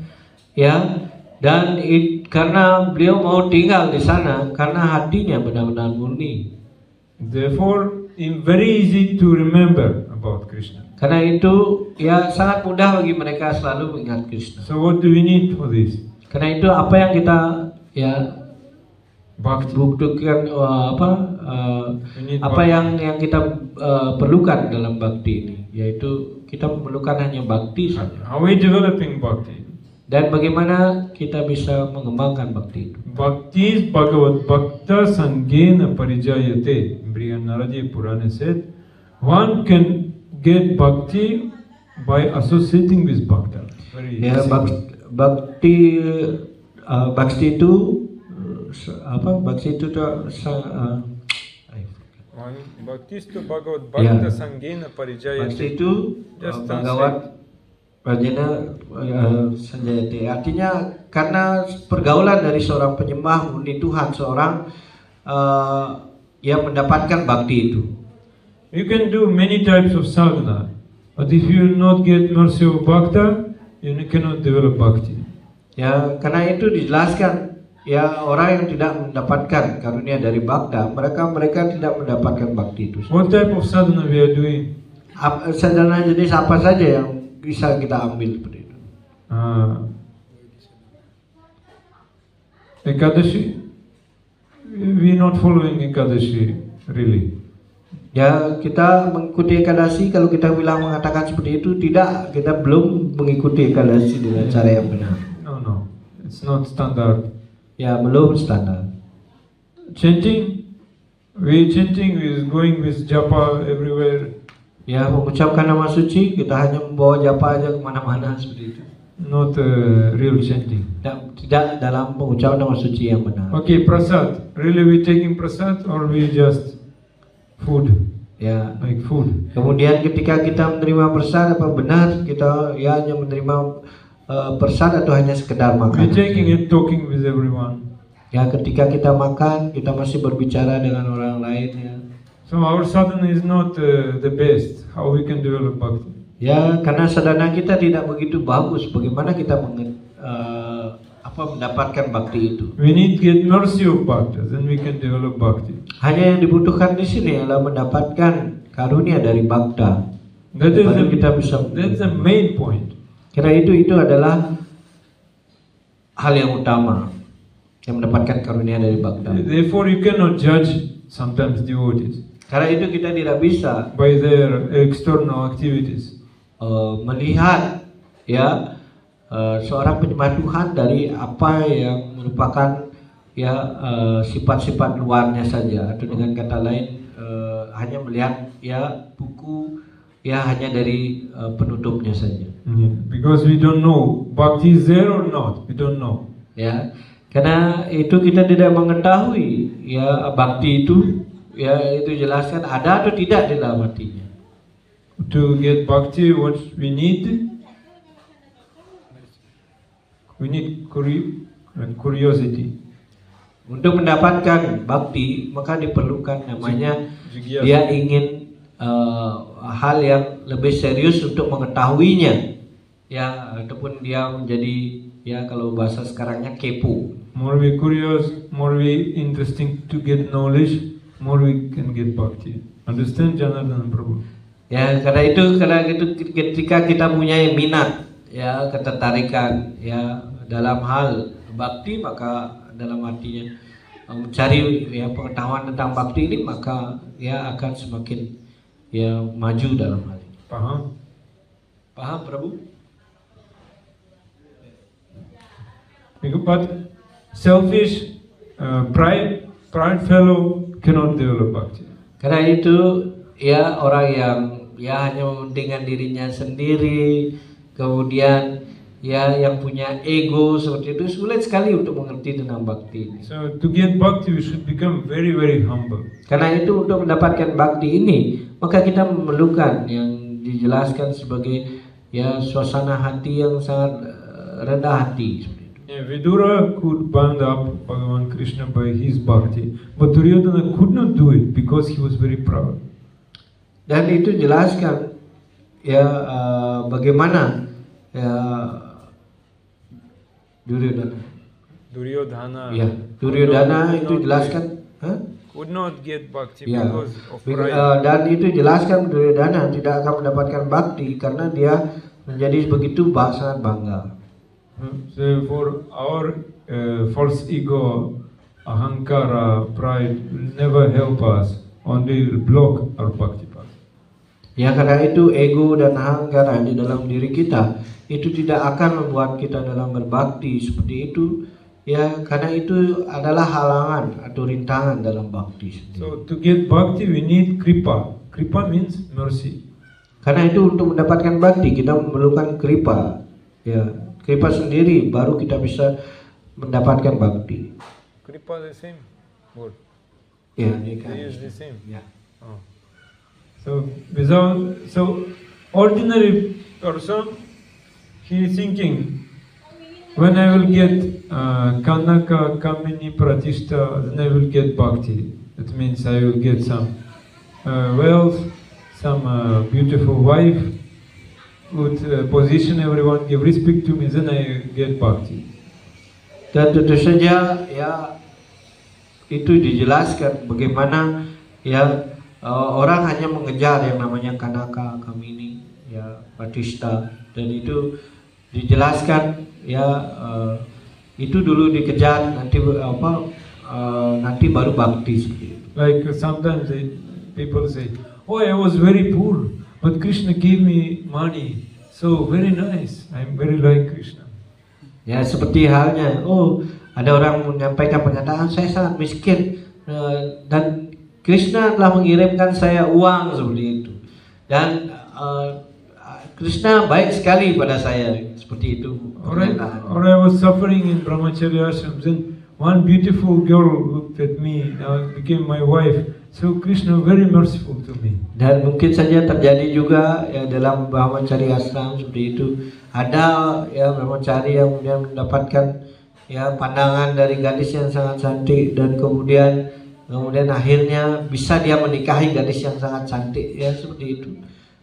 ya, dan karena beliau mau tinggal di sana karena hatinya benar-benar murni. Therefore, it's very easy to remember about Krishna. Karena itu ya sangat mudah bagi mereka selalu mengingat Krishna. So what do we need for this? Karena itu apa yang kita ya Bhakti. buktikan We need apa yang kita perlukan dalam bakti ini, yaitu kita memerlukan hanya bakti saja. How are we developing bhakti? Dan bagaimana kita bisa mengembangkan bakti itu? Bhakti is Bhagavad Bhakta Sangena Parijayate. Brihanaradi Purana said, one can get bhakti by associating with bhakta. Very Ya, simple. bakti itu Bakti itu Bhaktistu Bhagavad Ya. Bhakta Sangena Parijayate. bakti itu Just Bhagavad Rajana Sanjayate. Artinya karena pergaulan dari seorang penyembah murni Tuhan, seorang yang mendapatkan bakti itu. You can do many types of sadhana, but if you will not get mercy of bhakta, you cannot develop bhakti. Ya, karena itu dijelaskan ya orang yang tidak mendapatkan karunia dari bhakta, mereka tidak mendapatkan bakti itu. What type of sadhana we are doing? Sadhana jenis apa saja yang bisa kita ambil seperti itu? Ekadashi? We are not following Ekadashi really. Ya, kita mengikuti Ekadasi. Kalau kita bilang mengatakan seperti itu, tidak, kita belum mengikuti Ekadasi dengan cara yang benar. No, it's not standard. Ya, belum standar. Chanting, we going with japa everywhere. Ya, mengucapkan nama suci, kita hanya membawa japa aja kemana-mana seperti itu. Not real chanting. Tidak dalam pengucapan nama suci yang benar. Okay, prasad. Really we taking prasad or we just food? Ya. Like food. Kemudian ketika kita menerima persad, apa benar kita ya hanya menerima persad atau hanya sekedar We makan? taking it, talking with everyone. Ya, ketika kita makan, kita masih berbicara dengan orang lain ya. So our sadhana is not the best. How we can develop bhakti? Ya, karena sadhana kita tidak begitu bagus. Bagaimana kita mendapatkan bakti itu? We need get mercy of bhakta, then we can develop bhakti. Hanya yang dibutuhkan di sini adalah mendapatkan karunia dari bhakta. Baru kita bisa. That's the main point. Karena itu adalah hal yang utama, yang mendapatkan karunia dari bhakta. Therefore, you cannot judge sometimes devotees Karena itu kita tidak bisa by their external activities. Melihat ya seorang penyembah Tuhan dari apa yang merupakan ya sifat-sifat luarnya saja, atau dengan kata lain hanya melihat ya buku ya hanya dari penutupnya saja. Yeah. Because we don't know bhakti is there or not. We don't know. Ya, karena itu kita tidak mengetahui ya bakti itu ya itu jelaskan ada atau tidak di dalam hatinya. To get bhakti, what we need curiosity. Untuk mendapatkan bakti maka diperlukan namanya Jigyasa. dia ingin hal yang lebih serius untuk mengetahuinya ya, ataupun dia menjadi ya kalau bahasa sekarangnya kepo. More we curious, more we interesting to get knowledge, more we can get bhakti. Understand, Janardana Prabhu? Ya, karena itu ketika kita punya minat ya, ketertarikan ya dalam hal bakti, maka dalam artinya mencari ya pengetahuan tentang bakti ini, maka ya akan semakin ya maju dalam hal ini. Paham? Paham, Prabu? But selfish, pride fellow cannot develop bhakti. Karena itu ya orang yang ya hanya mementingkan dirinya sendiri, kemudian ya yang punya ego seperti itu sulit sekali untuk mengerti tentang bakti ini. So to get bhakti, we should become very, very humble. Karena itu untuk mendapatkan bakti ini, maka kita memerlukan yang dijelaskan sebagai ya suasana hati yang sangat rendah hati. Yeah, Vidura could bind up Bhagavan Krishna by his bhakti, but Duryodhana could not do it because he was very proud. Dan itu jelaskan ya bagaimana ya Duryodhana ya Duryodhana itu jelaskan could not get bhakti ya because of pride. dan itu jelaskan Duryodhana tidak akan mendapatkan bakti karena dia menjadi begitu sangat bangga. So for our false ego, ahankara, pride will never help us, only block our bhakti path. Ya karena itu ego dan ahankara di dalam diri kita itu tidak akan membuat kita dalam berbakti seperti itu. Ya karena itu adalah halangan atau rintangan dalam bakti. So to get bhakti we need kripa. Kripa means mercy. Karena itu untuk mendapatkan bakti kita memerlukan kripa. Ya, kripa sendiri baru kita bisa mendapatkan bakti. Kripa the same word. Ya, They use the same. Ya. Oh. So ordinary person, he is thinking, when I will get Kanaka, Kamini, Pratishta, then I will get bhakti. That means I will get some wealth, some beautiful wife, good position, everyone give respect to me, then I get bhakti. Dan tentu saja ya itu dijelaskan bagaimana ya orang hanya mengejar yang namanya Kanaka, Kamini, ya Pratishta, dan itu dijelaskan ya itu dulu dikejar nanti nanti baru bhakti seperti itu. Like sometimes people say, oh I was very poor, but Krishna gave me money, so very nice, I'm very like Krishna. Ya seperti halnya, oh ada orang menyampaikan pernyataan saya sangat miskin dan Krishna telah mengirimkan saya uang seperti itu, dan Krishna baik sekali pada saya seperti itu. Or I was suffering in Brahmacharya ashram, then one beautiful girl looked at me, now became my wife. So Krishna very merciful to me. Dan mungkin saja terjadi juga ya dalam Brahmacharya ashram seperti itu. Ada ya brahmachari yang kemudian mendapatkan ya pandangan dari gadis yang sangat cantik dan kemudian akhirnya bisa dia menikahi gadis yang sangat cantik ya seperti itu.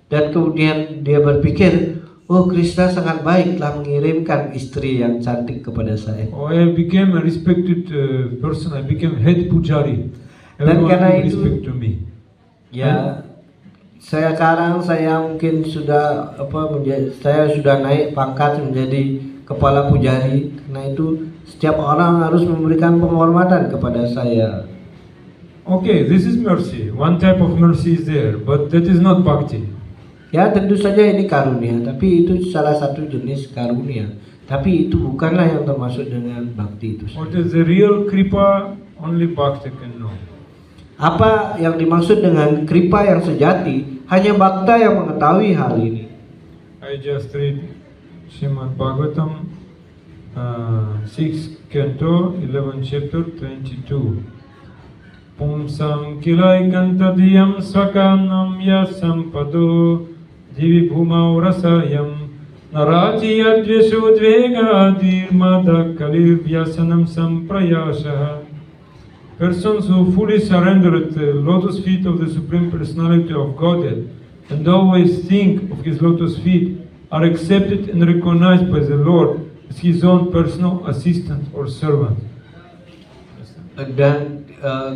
Dan kemudian dia berpikir, oh Krishna sangat baik telah mengirimkan istri yang cantik kepada saya. Oh, I became a respected person. I became head pujari. Dan karena Everyone itu respect to me. ya sekarang saya mungkin sudah saya sudah naik pangkat menjadi kepala pujari. Karena itu setiap orang harus memberikan penghormatan kepada saya. Okay, this is mercy. One type of mercy is there, but that is not bhakti. Ya tentu saja ini karunia, tapi itu salah satu jenis karunia. Tapi itu bukanlah yang termasuk dengan bakti itu. What is the real kripa? Only bhakti can know. Apa yang dimaksud dengan kripa yang sejati? Hanya Bhakta yang mengetahui hal ini. I just read Srimad Bhagavatam 6 canto 11 chapter 22. Pumsam kilai kantadiyam swakanam yasampado divi bhumau rasayam narati advesho dvega dirmada kalir vyasanam samprayasha. Persons who fully surrender at the lotus feet of the Supreme Personality of Godhead and always think of His lotus feet are accepted and recognized by the Lord as His own personal assistant or servant. Dan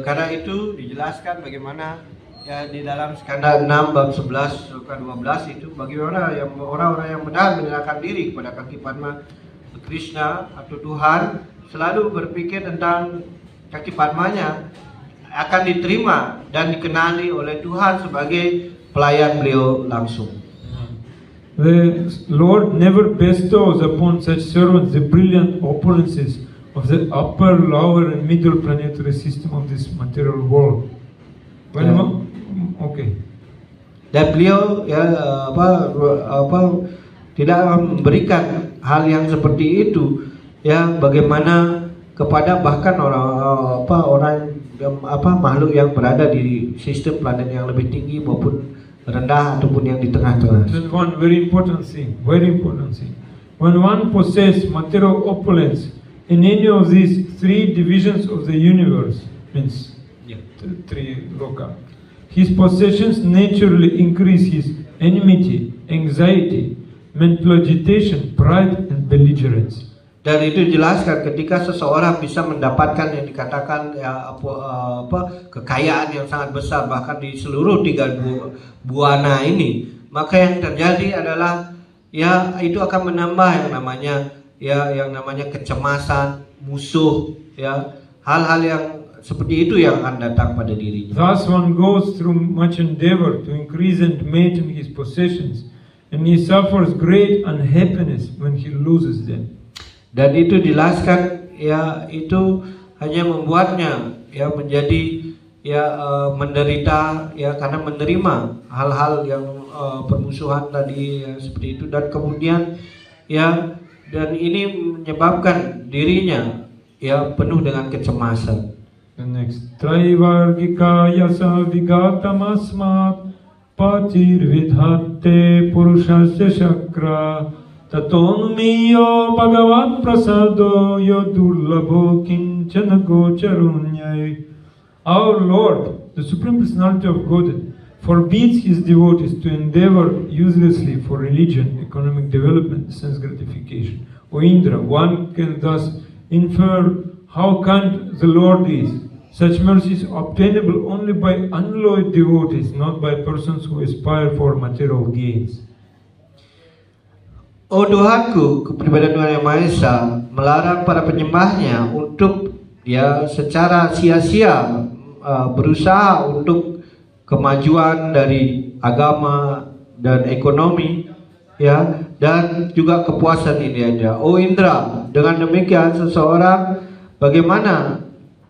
karena itu dijelaskan bagaimana ya di dalam skanda 6 bab 11 suka 12 itu bagaimana yang orang-orang yang benar menyerahkan diri kepada kaki Padma Krishna atau Tuhan selalu berpikir tentang kaki Padmanya akan diterima dan dikenali oleh Tuhan sebagai pelayan beliau langsung. The Lord never bestows upon such servants the brilliant opulences of the upper, lower, and middle planetary system of this material world. Okay. Dan beliau tidak memberikan hal yang seperti itu ya, bagaimana kepada bahkan orang makhluk yang berada di sistem planet yang lebih tinggi maupun rendah ataupun yang di tengah-tengah. Then one very important thing. When one possesses material opulence in any of these three divisions of the universe, means three loka, his possessions naturally increase his enmity, anxiety, mental agitation, pride, and belligerence. Dan itu dijelaskan ketika seseorang bisa mendapatkan yang dikatakan kekayaan yang sangat besar bahkan di seluruh tiga buana ini, maka yang terjadi adalah ya itu akan menambah yang namanya kecemasan, musuh, ya hal-hal yang seperti itu yang akan datang pada dirinya. Thus one goes through much endeavor to increase and maintain his possessions, and he suffers great unhappiness when he loses them. Dan itu dijelaskan ya itu hanya membuatnya ya menjadi ya menderita ya karena menerima hal-hal yang permusuhan tadi ya, seperti itu, dan kemudian ya dan ini menyebabkan dirinya ya penuh dengan kecemasan. The next Traivargika yasa vigatamasmat patir vidhatte purushasya shakra tatonmiyo bhagavat prasado yodurlabho kinchana gocharunyai. Our Lord, the Supreme Personality of Godhead, forbids his devotees to endeavor uselessly for religion, economic development, sense gratification. O Indra, one can thus infer how kind the Lord is. Such mercy is obtainable only by unalloyed devotees, not by persons who aspire for material gains. Oh Tuhanku, kepribadian Tuhan Yang Maha Esa melarang para penyembahnya untuk ya secara sia-sia berusaha untuk kemajuan dari agama dan ekonomi ya, dan juga kepuasan ini aja. Oh Indra, dengan demikian seseorang bagaimana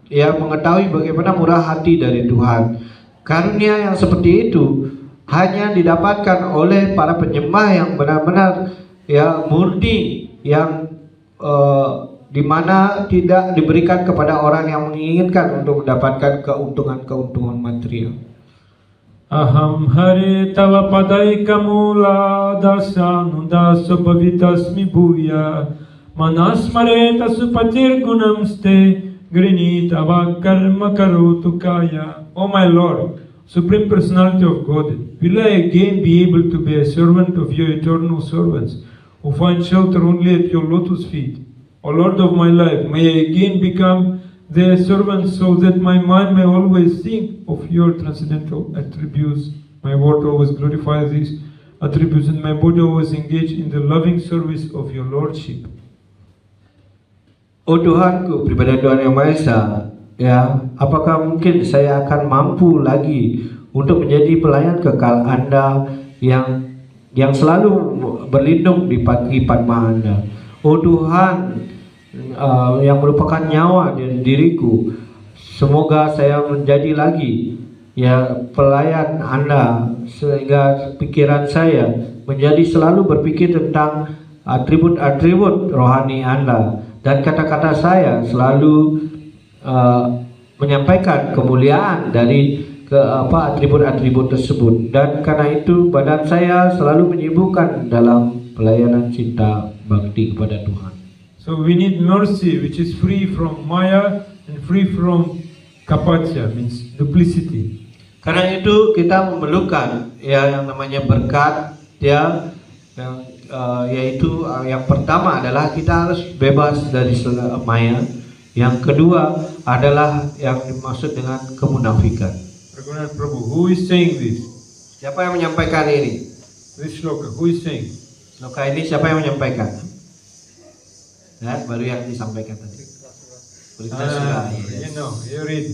ya mengetahui bagaimana murah hati dari Tuhan. Karunia yang seperti itu hanya didapatkan oleh para penyembah yang benar-benar ya murni, yang di mana tidak diberikan kepada orang yang menginginkan untuk mendapatkan keuntungan material. Aham hare tava padaika mula dasanu daso bhavitasmi bhuya manasmareta supatir gunamste grinita va karma karotu kaya. O my Lord, Supreme Personality of Godhead, will I again be able to be a servant of your eternal servants who find shelter only at your lotus feet? O Lord of my life, may I again become their servant so that my mind may always think of your transcendental attributes. My word always glorifies these attributes and my body always engage in the loving service of your Lordship. Oh Tuhanku, pribadi Tuhan Yang Maha Esa, ya, apakah mungkin saya akan mampu lagi untuk menjadi pelayan kekal Anda yang selalu berlindung di kaki Padma Anda? Oh Tuhan, yang merupakan nyawa dari diriku, semoga saya menjadi lagi ya pelayan Anda, sehingga pikiran saya menjadi selalu berpikir tentang atribut-atribut rohani Anda, dan kata-kata saya selalu menyampaikan kemuliaan dari atribut-atribut tersebut. Dan karena itu badan saya selalu menyibukkan dalam pelayanan cinta bakti kepada Tuhan. So we need mercy which is free from maya and free from kapatya, means duplicity. Karena itu kita memerlukan ya yang namanya berkat ya, yaitu yang pertama adalah kita harus bebas dari maya. Yang kedua adalah yang dimaksud dengan kemunafikan. Raghunath Prabhu, who is saying this? Siapa yang menyampaikan ini? This shloka, who is saying? Shloka ini siapa yang menyampaikan? Ya, baru yang disampaikan tadi. Vritrasura. You know, you read.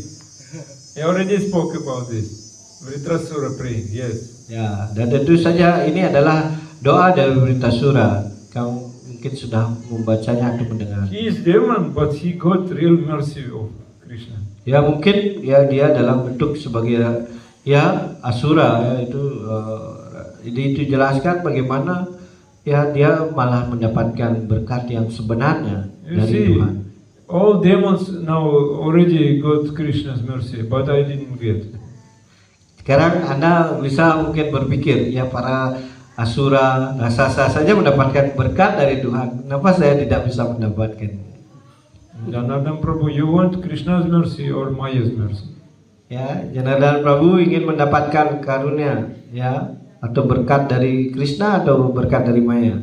I already spoke about this. Vritrasura praying, yes. Ya, dan tentu saja ini adalah doa dari berita surah. Kamu mungkin sudah membacanya atau mendengar. He is demon, but he got real mercy of Krishna. Ya mungkin ya dia dalam bentuk sebagai ya asura ya itu jelaskan bagaimana ya dia malah mendapatkan berkat yang sebenarnya You dari see, Tuhan. all demons now already got Krishna's mercy, but I didn't get. Sekarang Anda bisa mungkin berpikir ya para asura raksasa saja mendapatkan berkat dari Tuhan. Kenapa saya tidak bisa mendapatkan? Janardhan Prabhu, you want Krishna's mercy or Maya's mercy? Ya, Janardhan Prabhu ingin mendapatkan karunia ya atau berkat dari Krishna atau berkat dari Maya.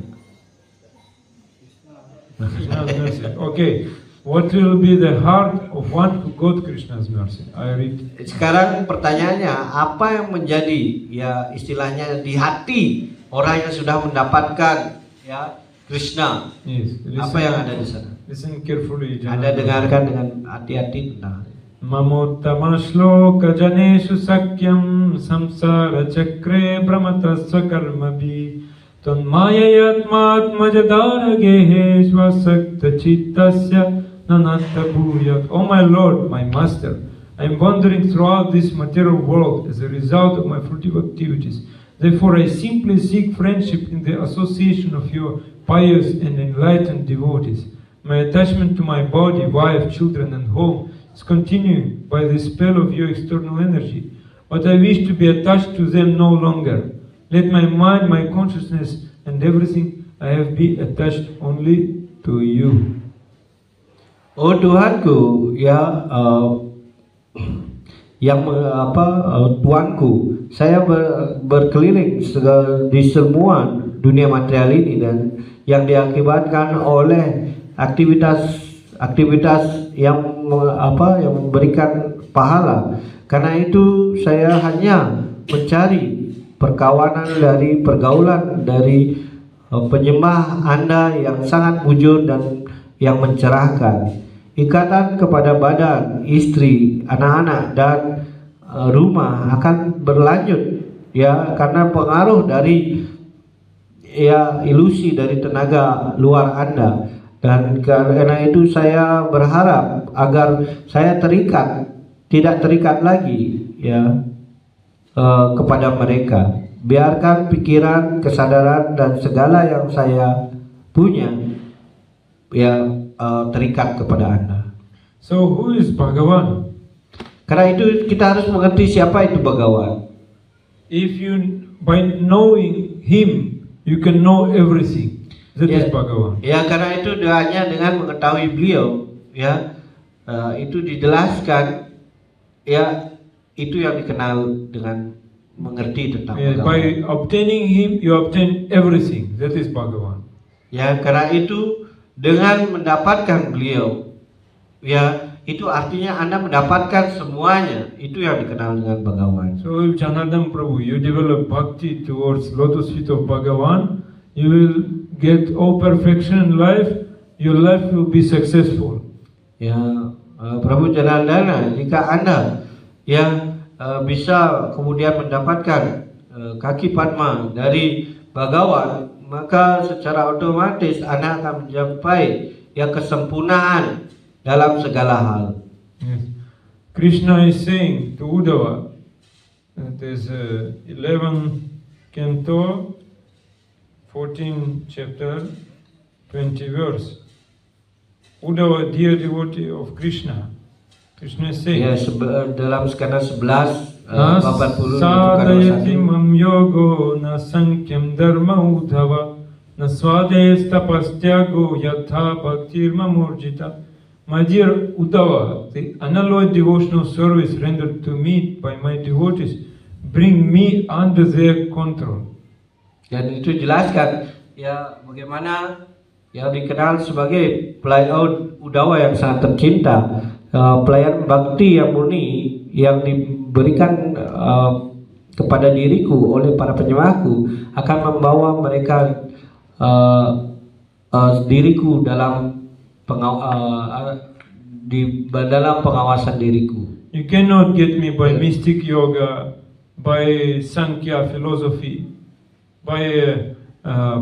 Krishna's mercy. Okay. What will be the heart of one who got Krishna's mercy? I read. Sekarang pertanyaannya, apa yang menjadi ya istilahnya di hati orang yang sudah mendapatkan ya Krishna? Yes. Apa yang ada di sana? Listen carefully. Anda dengarkan dengan hati-hati tentang Mamottama shloka janeshu sakyam samsara chakre brahmatasya karmabi tanmayayatmatmajadara gehe swasakta chittasya nanatta bhuyat. Oh my Lord, my Master, I am wandering throughout this material world as a result of my fruitive activities. Therefore I simply seek friendship in the association of your pious and enlightened devotees. My attachment to my body, wife, children and home is continuing by the spell of your external energy, but I wish to be attached to them no longer. Let my mind, my consciousness and everything I have be attached only to you. Oh Tuhanku, ya Tuanku, saya berkeliling di semua dunia material ini dan yang diakibatkan oleh aktivitas yang memberikan pahala. Karena itu saya hanya mencari pergaulan dari penyembah Anda yang sangat bujur dan yang mencerahkan. Ikatan kepada badan, istri, anak-anak dan rumah akan berlanjut ya karena pengaruh dari ya ilusi dari tenaga luar Anda. Dan karena itu saya berharap agar saya tidak terikat lagi ya kepada mereka. Biarkan pikiran, kesadaran dan segala yang saya punya ya terikat kepada Anda. So who is Bhagavan? Karena itu kita harus mengerti siapa itu Bhagawan. If you by knowing him you can know everything. That is Bhagavan. Ya karena itu hanya dengan mengetahui beliau ya itu dijelaskan ya itu yang dikenal dengan mengerti tentang Bhagavan. By obtaining him you obtain everything. That is Bhagavan. Ya karena itu dengan mendapatkan beliau ya itu artinya Anda mendapatkan semuanya. Itu yang dikenal dengan Bhagavan. So if Janardhan Prabhu you develop bhakti towards lotus feet of Bhagavan, you will get all perfection in life. Your life will be successful. Ya Prabhu Janardana, jika Anda ya bisa kemudian mendapatkan kaki Padma dari Bhagavan, maka secara otomatis Anda akan mencapai ya kesempurnaan dalam segala hal. Yes. Krishna is saying to Uddhava, there's 11 canto, 14 chapter, 20 verse. Uddhava, dear devotee of Krishna, Krishna is saying, Ya dalam skala 11 na 80 sadayati mam yogo na sankyam dharma Uddhava na swadayas tapastyago yatha bhaktir mamurjita. My dear Uddhava, the unalloyed devotional service rendered to me by my devotees bring me under their control. Dan itu jelaskan ya bagaimana yang dikenal sebagai pelayan Uddhava yang sangat tercinta, pelayan bakti yang murni yang diberikan kepada diriku oleh para penyembahku akan membawa mereka diriku dalam dalam pengawasan diriku. You cannot get me by mystic yoga, by Sankhya philosophy, by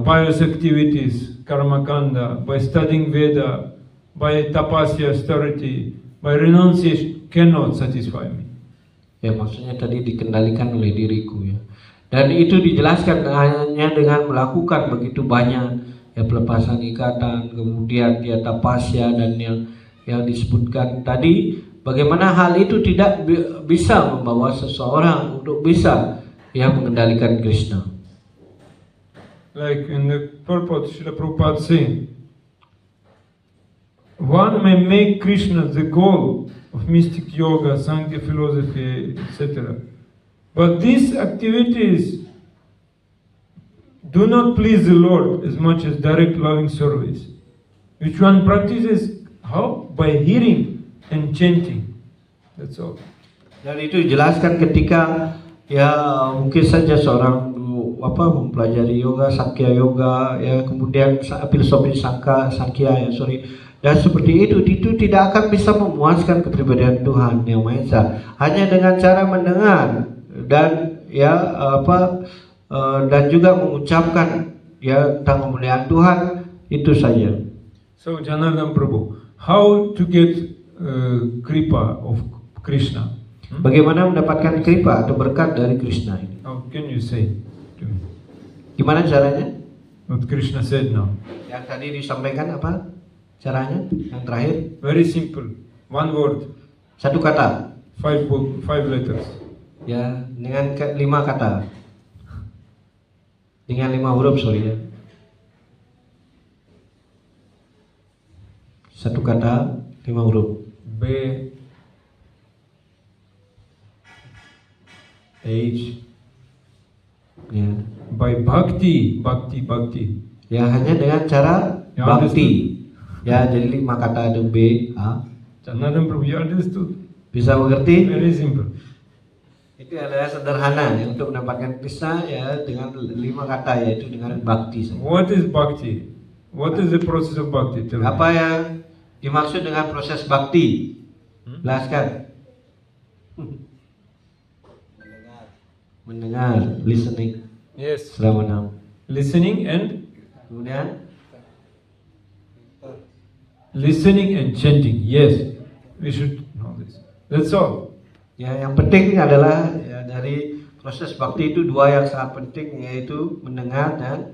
pious activities, karma kanda, by studying Veda, by tapasya, austerity, by renunciation, cannot satisfy me. Ya, maksudnya tadi dikendalikan oleh diriku ya. Dan itu dijelaskan hanya dengan melakukan begitu banyak ya pelepasan ikatan, kemudian dia tapasya dan yang disebutkan tadi, bagaimana hal itu tidak bisa membawa seseorang untuk bisa ya mengendalikan Krishna. Like in the purport, Srila Prabhupada saying, one may make Krishna the goal of mystic yoga, Sankhya philosophy, etc. But these activities do not please the Lord as much as direct loving service, which one practices how? By hearing and chanting. That's all. Dan itu dijelaskan ketika ya mungkin saja seorang mempelajari yoga, Sankhya yoga, ya kemudian filosofi Sankhya ya dan seperti itu tidak akan bisa memuaskan kepribadian Tuhan Yang Maha Esa hanya dengan cara mendengar dan dan juga mengucapkan ya tentang kemuliaan Tuhan itu saja. So Janardhan Prabhu, how to get kripa of Krishna? Bagaimana mendapatkan kripa atau berkat dari Krishna ini? How can you say to me? Gimana caranya? What Krishna said now. Yang tadi disampaikan apa? Caranya? Yang terakhir? Very simple. One word. Satu kata. Five letters. Ya, dengan 5 kata. Dengan 5 huruf, ya. Satu kata, 5 huruf. B H. Ya. By bhakti. Ya, hanya dengan cara Ya, bakti. Ya, jadi 5 kata ada B, A. Janardhan Prabhu, you understood? Bisa mengerti? Very simple. Itu adalah sederhana ya, untuk mendapatkan Krishna ya dengan 5 kata yaitu dengan bakti saja. What is bhakti? What is the process of bhakti? Tell me. Apa yang dimaksud dengan proses bakti? Jelaskan. Mendengar, listening. Yes. Selamat. Listening and kemudian chanting. Yes. We should know this. That's all. ya, yang penting adalah ya, dari proses bakti itu 2 yang sangat penting, yaitu mendengar dan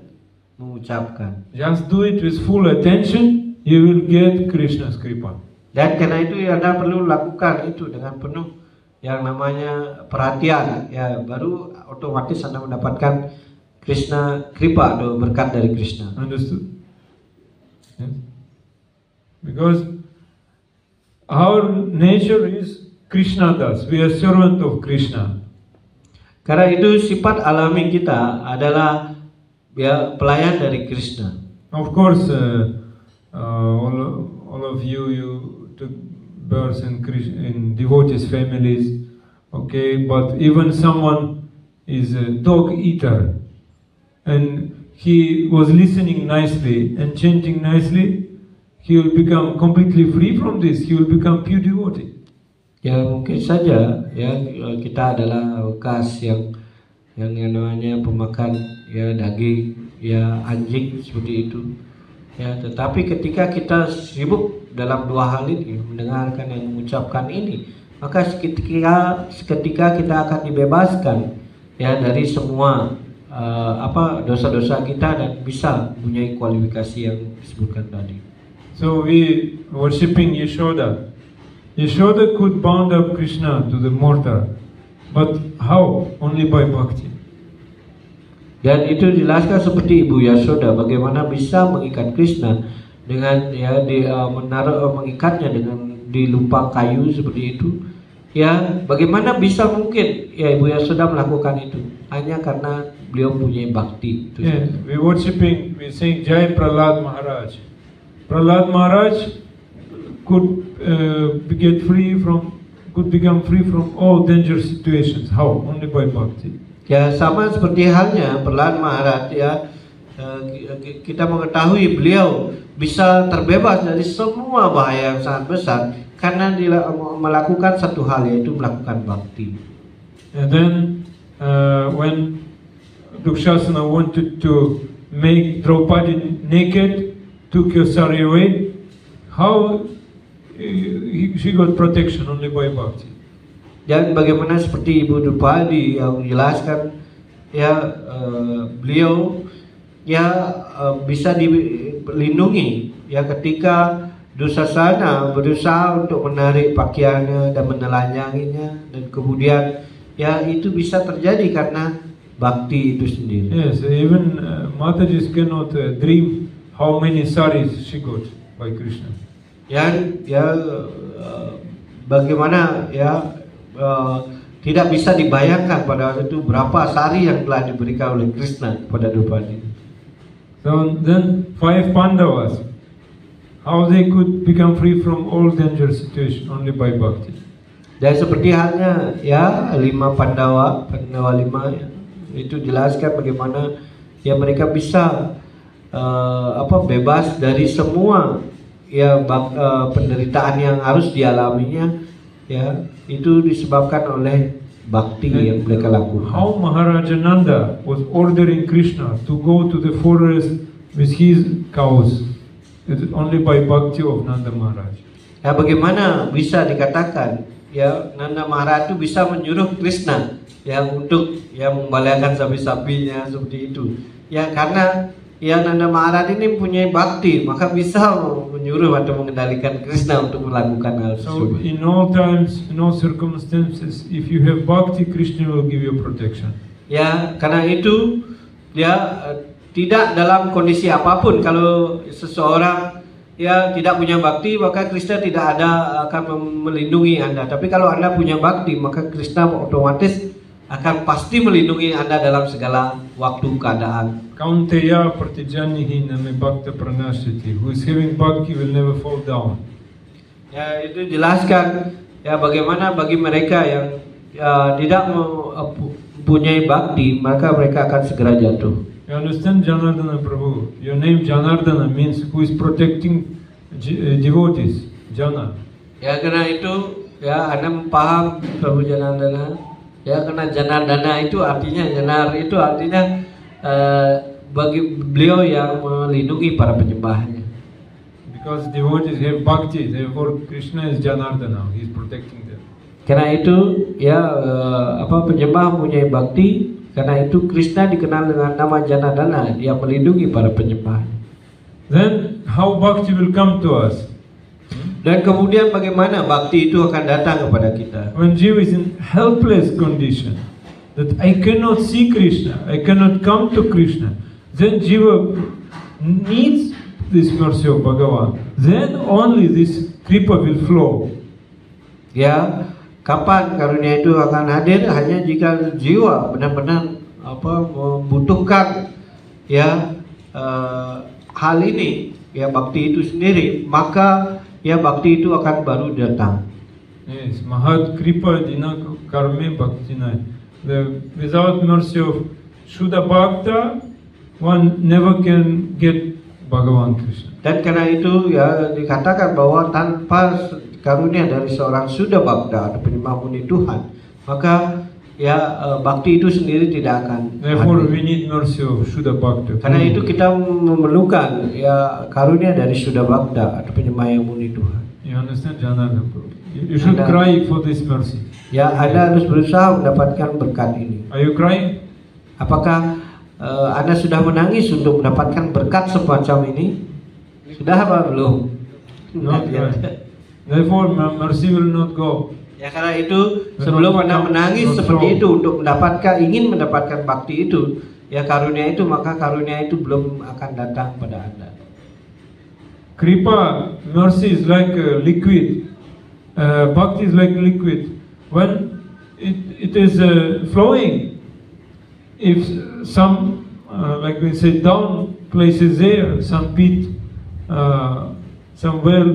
mengucapkan. Just do it with full attention, you will get Krishna's kripa. Dan karena itu Anda perlu lakukan itu dengan penuh yang namanya perhatian, ya baru otomatis Anda mendapatkan Krishna kripa atau berkat dari Krishna. Understood? Yes. Because our nature is Krishna das. We are servant of Krishna. Karena itu sifat alami kita adalah ya pelayan dari Krishna. Of course, all of you took birth in devotees families, okay. But even someone is a dog eater, and he was listening nicely and chanting nicely, he will become completely free from this. He will become pure devotee. Ya mungkin saja ya kita adalah bekas yang namanya pemakan ya daging ya anjing seperti itu ya, tetapi ketika kita sibuk dalam 2 hal ini, mendengarkan dan mengucapkan ini, maka seketika kita akan dibebaskan ya dari semua dosa-dosa kita dan bisa mempunyai kualifikasi yang disebutkan tadi. So we worshipping Yashoda. Yashoda could bound up Krishna to the mortar, but how? Only by bhakti. Dan itu dijelaskan seperti Ibu Yashoda, bagaimana bisa mengikat Krishna dengan ya mengikatnya dengan di lumpang kayu seperti itu. Ya, bagaimana bisa mungkin ya Ibu Yashoda melakukan itu? Hanya karena beliau punya bakti. Itu Yes, we worshipping, we saying Jai Prahlad Maharaj. Prahlad Maharaj could become free from all dangerous situations. How? Only by bhakti. Ya, sama seperti halnya Prahlad Maharaj ya, kita mengetahui beliau bisa terbebas dari semua bahaya yang sangat besar karena dia melakukan satu hal, yaitu melakukan bakti. And then when Dukshasana wanted to make Draupadi naked, took your sari away. How she got protection only by bhakti? Dan bagaimana seperti Ibu Drupadi yang menjelaskan ya beliau ya bisa dilindungi ya ketika Dusasana berusaha untuk menarik pakaiannya dan menelanjanginya, dan kemudian ya itu bisa terjadi karena bakti itu sendiri. Yes, even Mataji cannot dream how many saris she got by Krishna. Ya bagaimana ya tidak bisa dibayangkan pada waktu itu berapa sari yang telah diberikan oleh Krishna kepada Draupadi. So then 5 Pandavas, how they could become free from all danger situation only by bhakti. Dan seperti halnya ya 5 Pandawa 5 ya, itu jelaskan bagaimana ya mereka bisa bebas dari semua ya penderitaan yang harus dialaminya ya, itu disebabkan oleh bakti yang mereka lakukan. How Maharaja Nanda was ordering Krishna to go to the forest with his cows. It is only by bhakti of Nanda Maharaj. Ya bagaimana bisa dikatakan ya Nanda Maharaj itu bisa menyuruh Krishna ya untuk ya membalakan sapi-sapinya seperti itu. Ya karena ya Nanda Maharaj ini mempunyai bakti, maka bisa menyuruh atau mengendalikan Krishna untuk melakukan hal So tersebut. in all times, in all circumstances, if you have bhakti, Krishna will give you protection. Ya karena itu ya tidak dalam kondisi apapun kalau seseorang ya tidak punya bakti, maka Krishna tidak akan melindungi Anda. Tapi kalau Anda punya bakti, maka Krishna otomatis akan pasti melindungi Anda dalam segala waktu keadaan. Kaunteya pratijanihi name bhakta pranashiti. Who is having bhakti will never fall down. Ya itu jelaskan ya bagaimana bagi mereka yang tidak mempunyai bakti, maka mereka akan segera jatuh. You understand Janardana Prabhu? Your name Janardana means who is protecting devotees. Jana. Ya karena itu ya Anda paham Prabhu Janardana. Ya karena Janardana itu artinya bagi beliau yang melindungi para penyembahnya. Because devotees have bhakti, therefore Krishna is Janardana. He is protecting them. Karena itu ya penyembah mempunyai bakti, karena itu Krishna dikenal dengan nama Janardana, dia melindungi para penyembahnya. Then how bhakti will come to us? Dan kemudian bagaimana bakti itu akan datang kepada kita? When Jiva is in helpless condition, that I cannot see Krishna, I cannot come to Krishna, then Jiva needs this mercy of Bhagavan. Then only this kripa will flow. Ya, kapan karunia itu akan hadir? Hanya jika jiwa benar-benar membutuhkan ya hal ini, ya bakti itu sendiri, maka ya bakti itu akan baru datang. Yes, Mahat Kripa Dina Karme Bhaktina. Without mercy of Shuddha Bhakta, one never can get Bhagavan Krishna. Dan karena itu ya dikatakan bahwa tanpa karunia dari seorang Shuddha Bhakta atau penyembah murni Tuhan, maka ya bakti itu sendiri tidak akan Therefore hadir. we need mercy of Shuddha Bhakta. Karena itu kita memerlukan ya karunia dari Shuddha Bhakta atau penyembah yang murni Tuhan. You understand, Janardana Prabhu? You should Anda- cry for this mercy. Ya, Anda harus berusaha mendapatkan berkat ini. Are you crying? Apakah Anda sudah menangis untuk mendapatkan berkat semacam ini? Sudah apa belum? Not Ya. crying. Therefore mercy will not go. Ya karena itu sebelum Anda menangis seperti itu untuk ingin mendapatkan bakti itu, ya karunia itu, maka karunia itu belum akan datang pada Anda. Kripa, mercy is like a liquid. Bhakti is like liquid. When it is flowing, if some, like we say, down place is there, some pit, some well,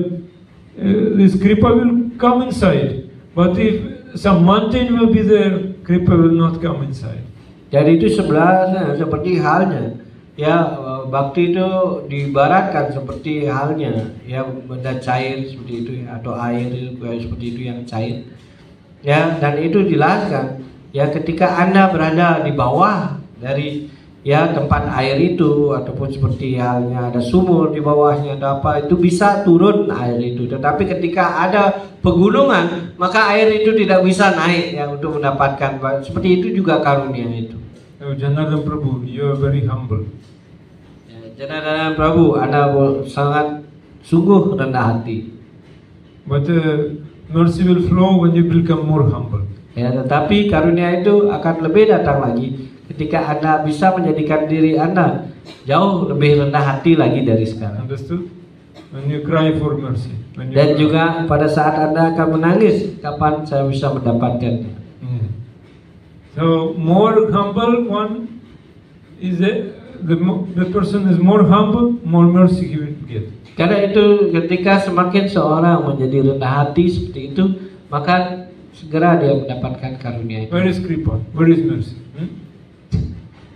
this kripa will come inside. But if some mountain will be there, kripa will not come inside. Jadi itu sebelahnya seperti halnya, ya bakti itu diibaratkan seperti halnya ya benda cair seperti itu ya, atau air seperti itu yang cair. Ya dan itu dijelaskan ya ketika Anda berada di bawah dari ya tempat air itu, ataupun seperti halnya ada sumur di bawahnya ada apa, itu bisa turun air itu. Tetapi ketika ada pegunungan, maka air itu tidak bisa naik ya untuk mendapatkan. Seperti itu juga karunia itu. Oh, Janardhan Prabhu, you are very humble. Ya, Janardhan Prabhu, Anda sangat sungguh rendah hati. But mercy will flow when you become more humble. Ya, tetapi karunia itu akan lebih datang lagi ketika Anda bisa menjadikan diri Anda jauh lebih rendah hati lagi dari sekarang. Understood? When you cry for mercy. When you Dan cry. juga pada saat Anda akan menangis, kapan saya bisa mendapatkannya? So more humble one is the person is more humble, more mercy he will get. Karena itu ketika semakin seorang menjadi rendah hati seperti itu, maka segera dia mendapatkan karunia itu. Where is Kripa? Where is mercy?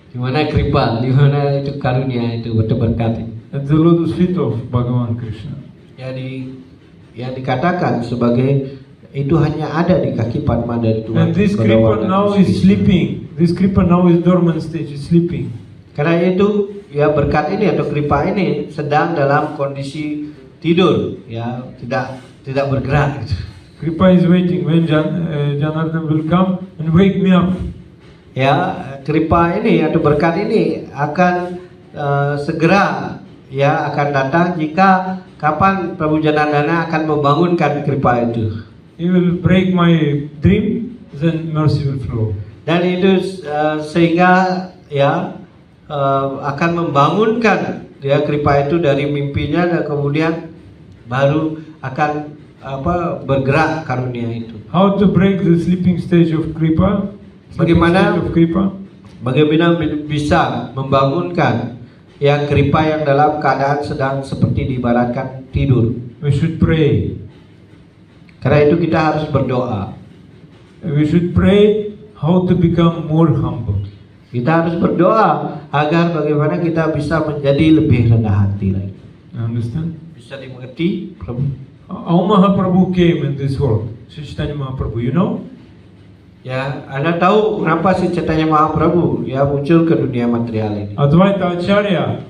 Di mana kripa, di mana itu karunia itu betul berkat. At the lotus feet of Bhagavan Krishna. Yang dikatakan sebagai itu hanya ada di kaki Padma dari Tuhan. And this Kripa now is sleeping. This Kripa now is dormant stage, is sleeping. Karena itu ya berkat ini atau kripa ini sedang dalam kondisi tidur, ya tidak bergerak. Kripa is waiting when Janardhan will come and wake me up. Ya, kripa ini atau berkat ini akan segera ya akan datang jika kapan Prabu Janardhana akan membangunkan kripa itu. He will break my dream, then mercy will flow. Dan itu sehingga ya akan membangunkan ya kripa itu dari mimpinya dan kemudian baru akan bergerak karunia itu. How to break the sleeping stage of Kripa? Bagaimana Stage of Kripa? Bagaimana bisa membangunkan yang kripa yang dalam keadaan sedang seperti diibaratkan tidur. We should pray. Karena itu kita harus berdoa. We should pray how to become more humble. Kita harus berdoa agar bagaimana kita bisa menjadi lebih rendah hati lagi. You understand? Bisa dimengerti, Prabhu? How Mahaprabhu came in this world? Sri Chaitanya Mahaprabhu, you know? Ya, Anda tahu kenapa si Chaitanya Mahaprabhu ya muncul ke dunia material ini? Advaita Acharya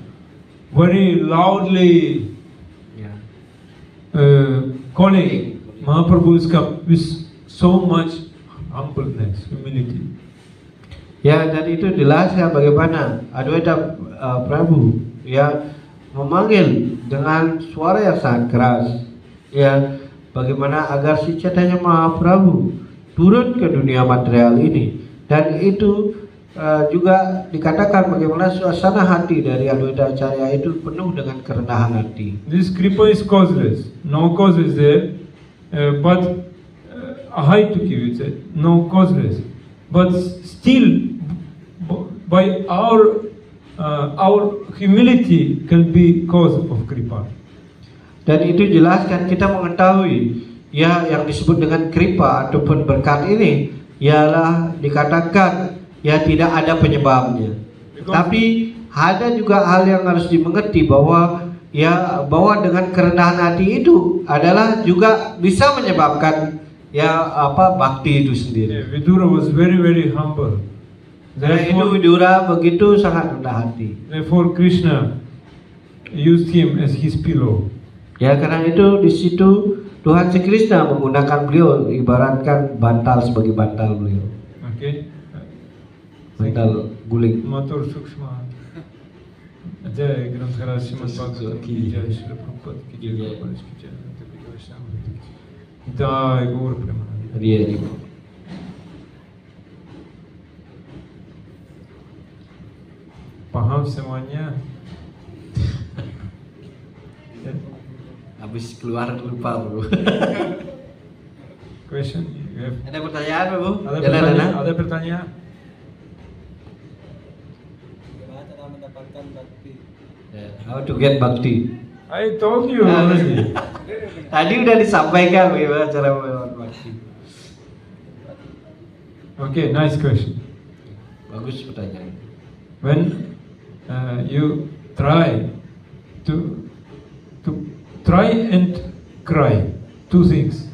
very loudly Ya. calling Mahaprabhu is come with so much humbleness, humility. Ya, dan itu jelas ya bagaimana Adwaita Prabhu ya memanggil dengan suara yang sangat keras ya bagaimana agar si Chaitanya Mahaprabhu turun ke dunia material ini, dan itu juga dikatakan bagaimana suasana hati dari Adwaita Acharya itu penuh dengan kerendahan hati. This Kripa is causeless, no cause is there, but Ahaitukya is no causeless, but still by our humility can be cause of Kripa. Dan itu jelas kan kita mengetahui ya yang disebut dengan kripa ataupun berkat ini ialah dikatakan ya tidak ada penyebabnya. Tapi ada juga hal yang harus dimengerti bahwa ya bahwa dengan kerendahan hati itu adalah juga bisa menyebabkan ya bakti itu sendiri. Yeah, Vidura was very very humble. Karena itu Widura begitu sangat rendah hati. Therefore Krishna used him as his pillow. Ya karena itu di situ Tuhan Sri Krishna menggunakan beliau ibaratkan bantal sebagai bantal beliau. Okay. Bantal guling. Matur Sukshma. Jai Granthara Srimad Bhagavatam ki jai, Srila Prabhupada ki jai, Prabhupada ki jai, Jai Gaur Premanand. Dia Paham semuanya? habis keluar lupa bro. Question? You have- Ada pertanyaan bro? Ada pertanyaan? Ada pertanyaan? Bagaimana cara mendapatkan bakti? How to get bakti? I told you already. Tadi udah disampaikan bagaimana cara mendapat bakti. Okay, nice question. Bagus pertanyaan. When you try to try and cry, two things.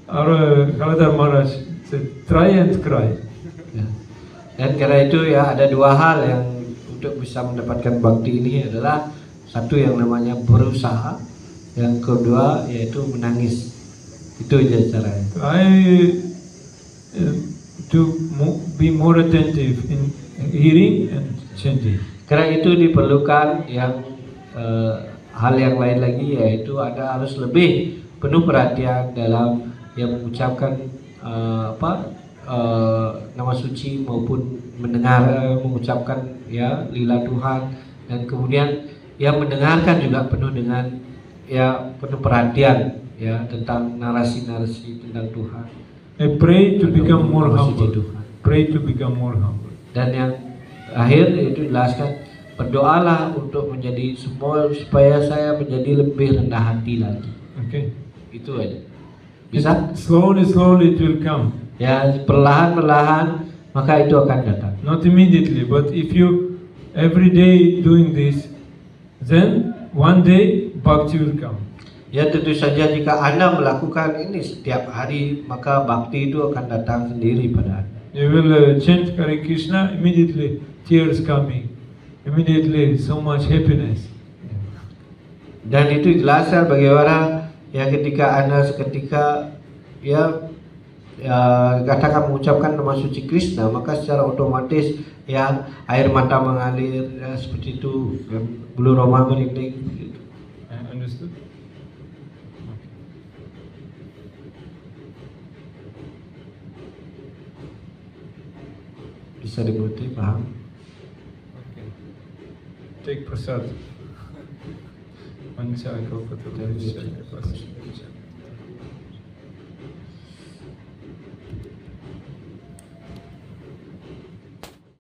Our Kaladhar Maharaj said, try and cry. Ya. Dan karena itu ya ada dua hal yang untuk bisa mendapatkan bakti ini adalah satu yang namanya berusaha, yang kedua yaitu menangis. Itu aja caranya. Be more attentive in hearing and chanting. Karena itu diperlukan yang hal yang lain lagi, yaitu ada harus lebih penuh perhatian dalam yang mengucapkan nama suci maupun mendengar mengucapkan ya lila Tuhan, dan kemudian ya mendengarkan juga penuh dengan ya penuh perhatian ya tentang narasi-narasi tentang Tuhan. Pray to become more Nama suci humble. Tuhan. Pray to become more humble. Dan yang akhir itu jelaskan, berdoalah untuk menjadi supaya saya menjadi lebih rendah hati lagi. Okay. Itu aja. Bisa? Slowly it will come. Ya, perlahan-perlahan maka itu akan datang. Not immediately, but if you every day doing this, then one day bhakti will come. Ya, tentu saja jika Anda melakukan ini setiap hari, maka bakti itu akan datang sendiri pada Anda. You will chant Hare Krishna, immediately tears coming, immediately so much happiness. Dan itu jelaskan bagaimana ya ketika Anda seketika ya katakan mengucapkan nama suci Krishna, maka secara otomatis ya air mata mengalir ya, seperti itu, bulu roma merinding gitu. Understood? Bisa dimengerti, paham? Okay. Take prasad. Mancha, Kalpataru, Visha, Kalpataru, Visha.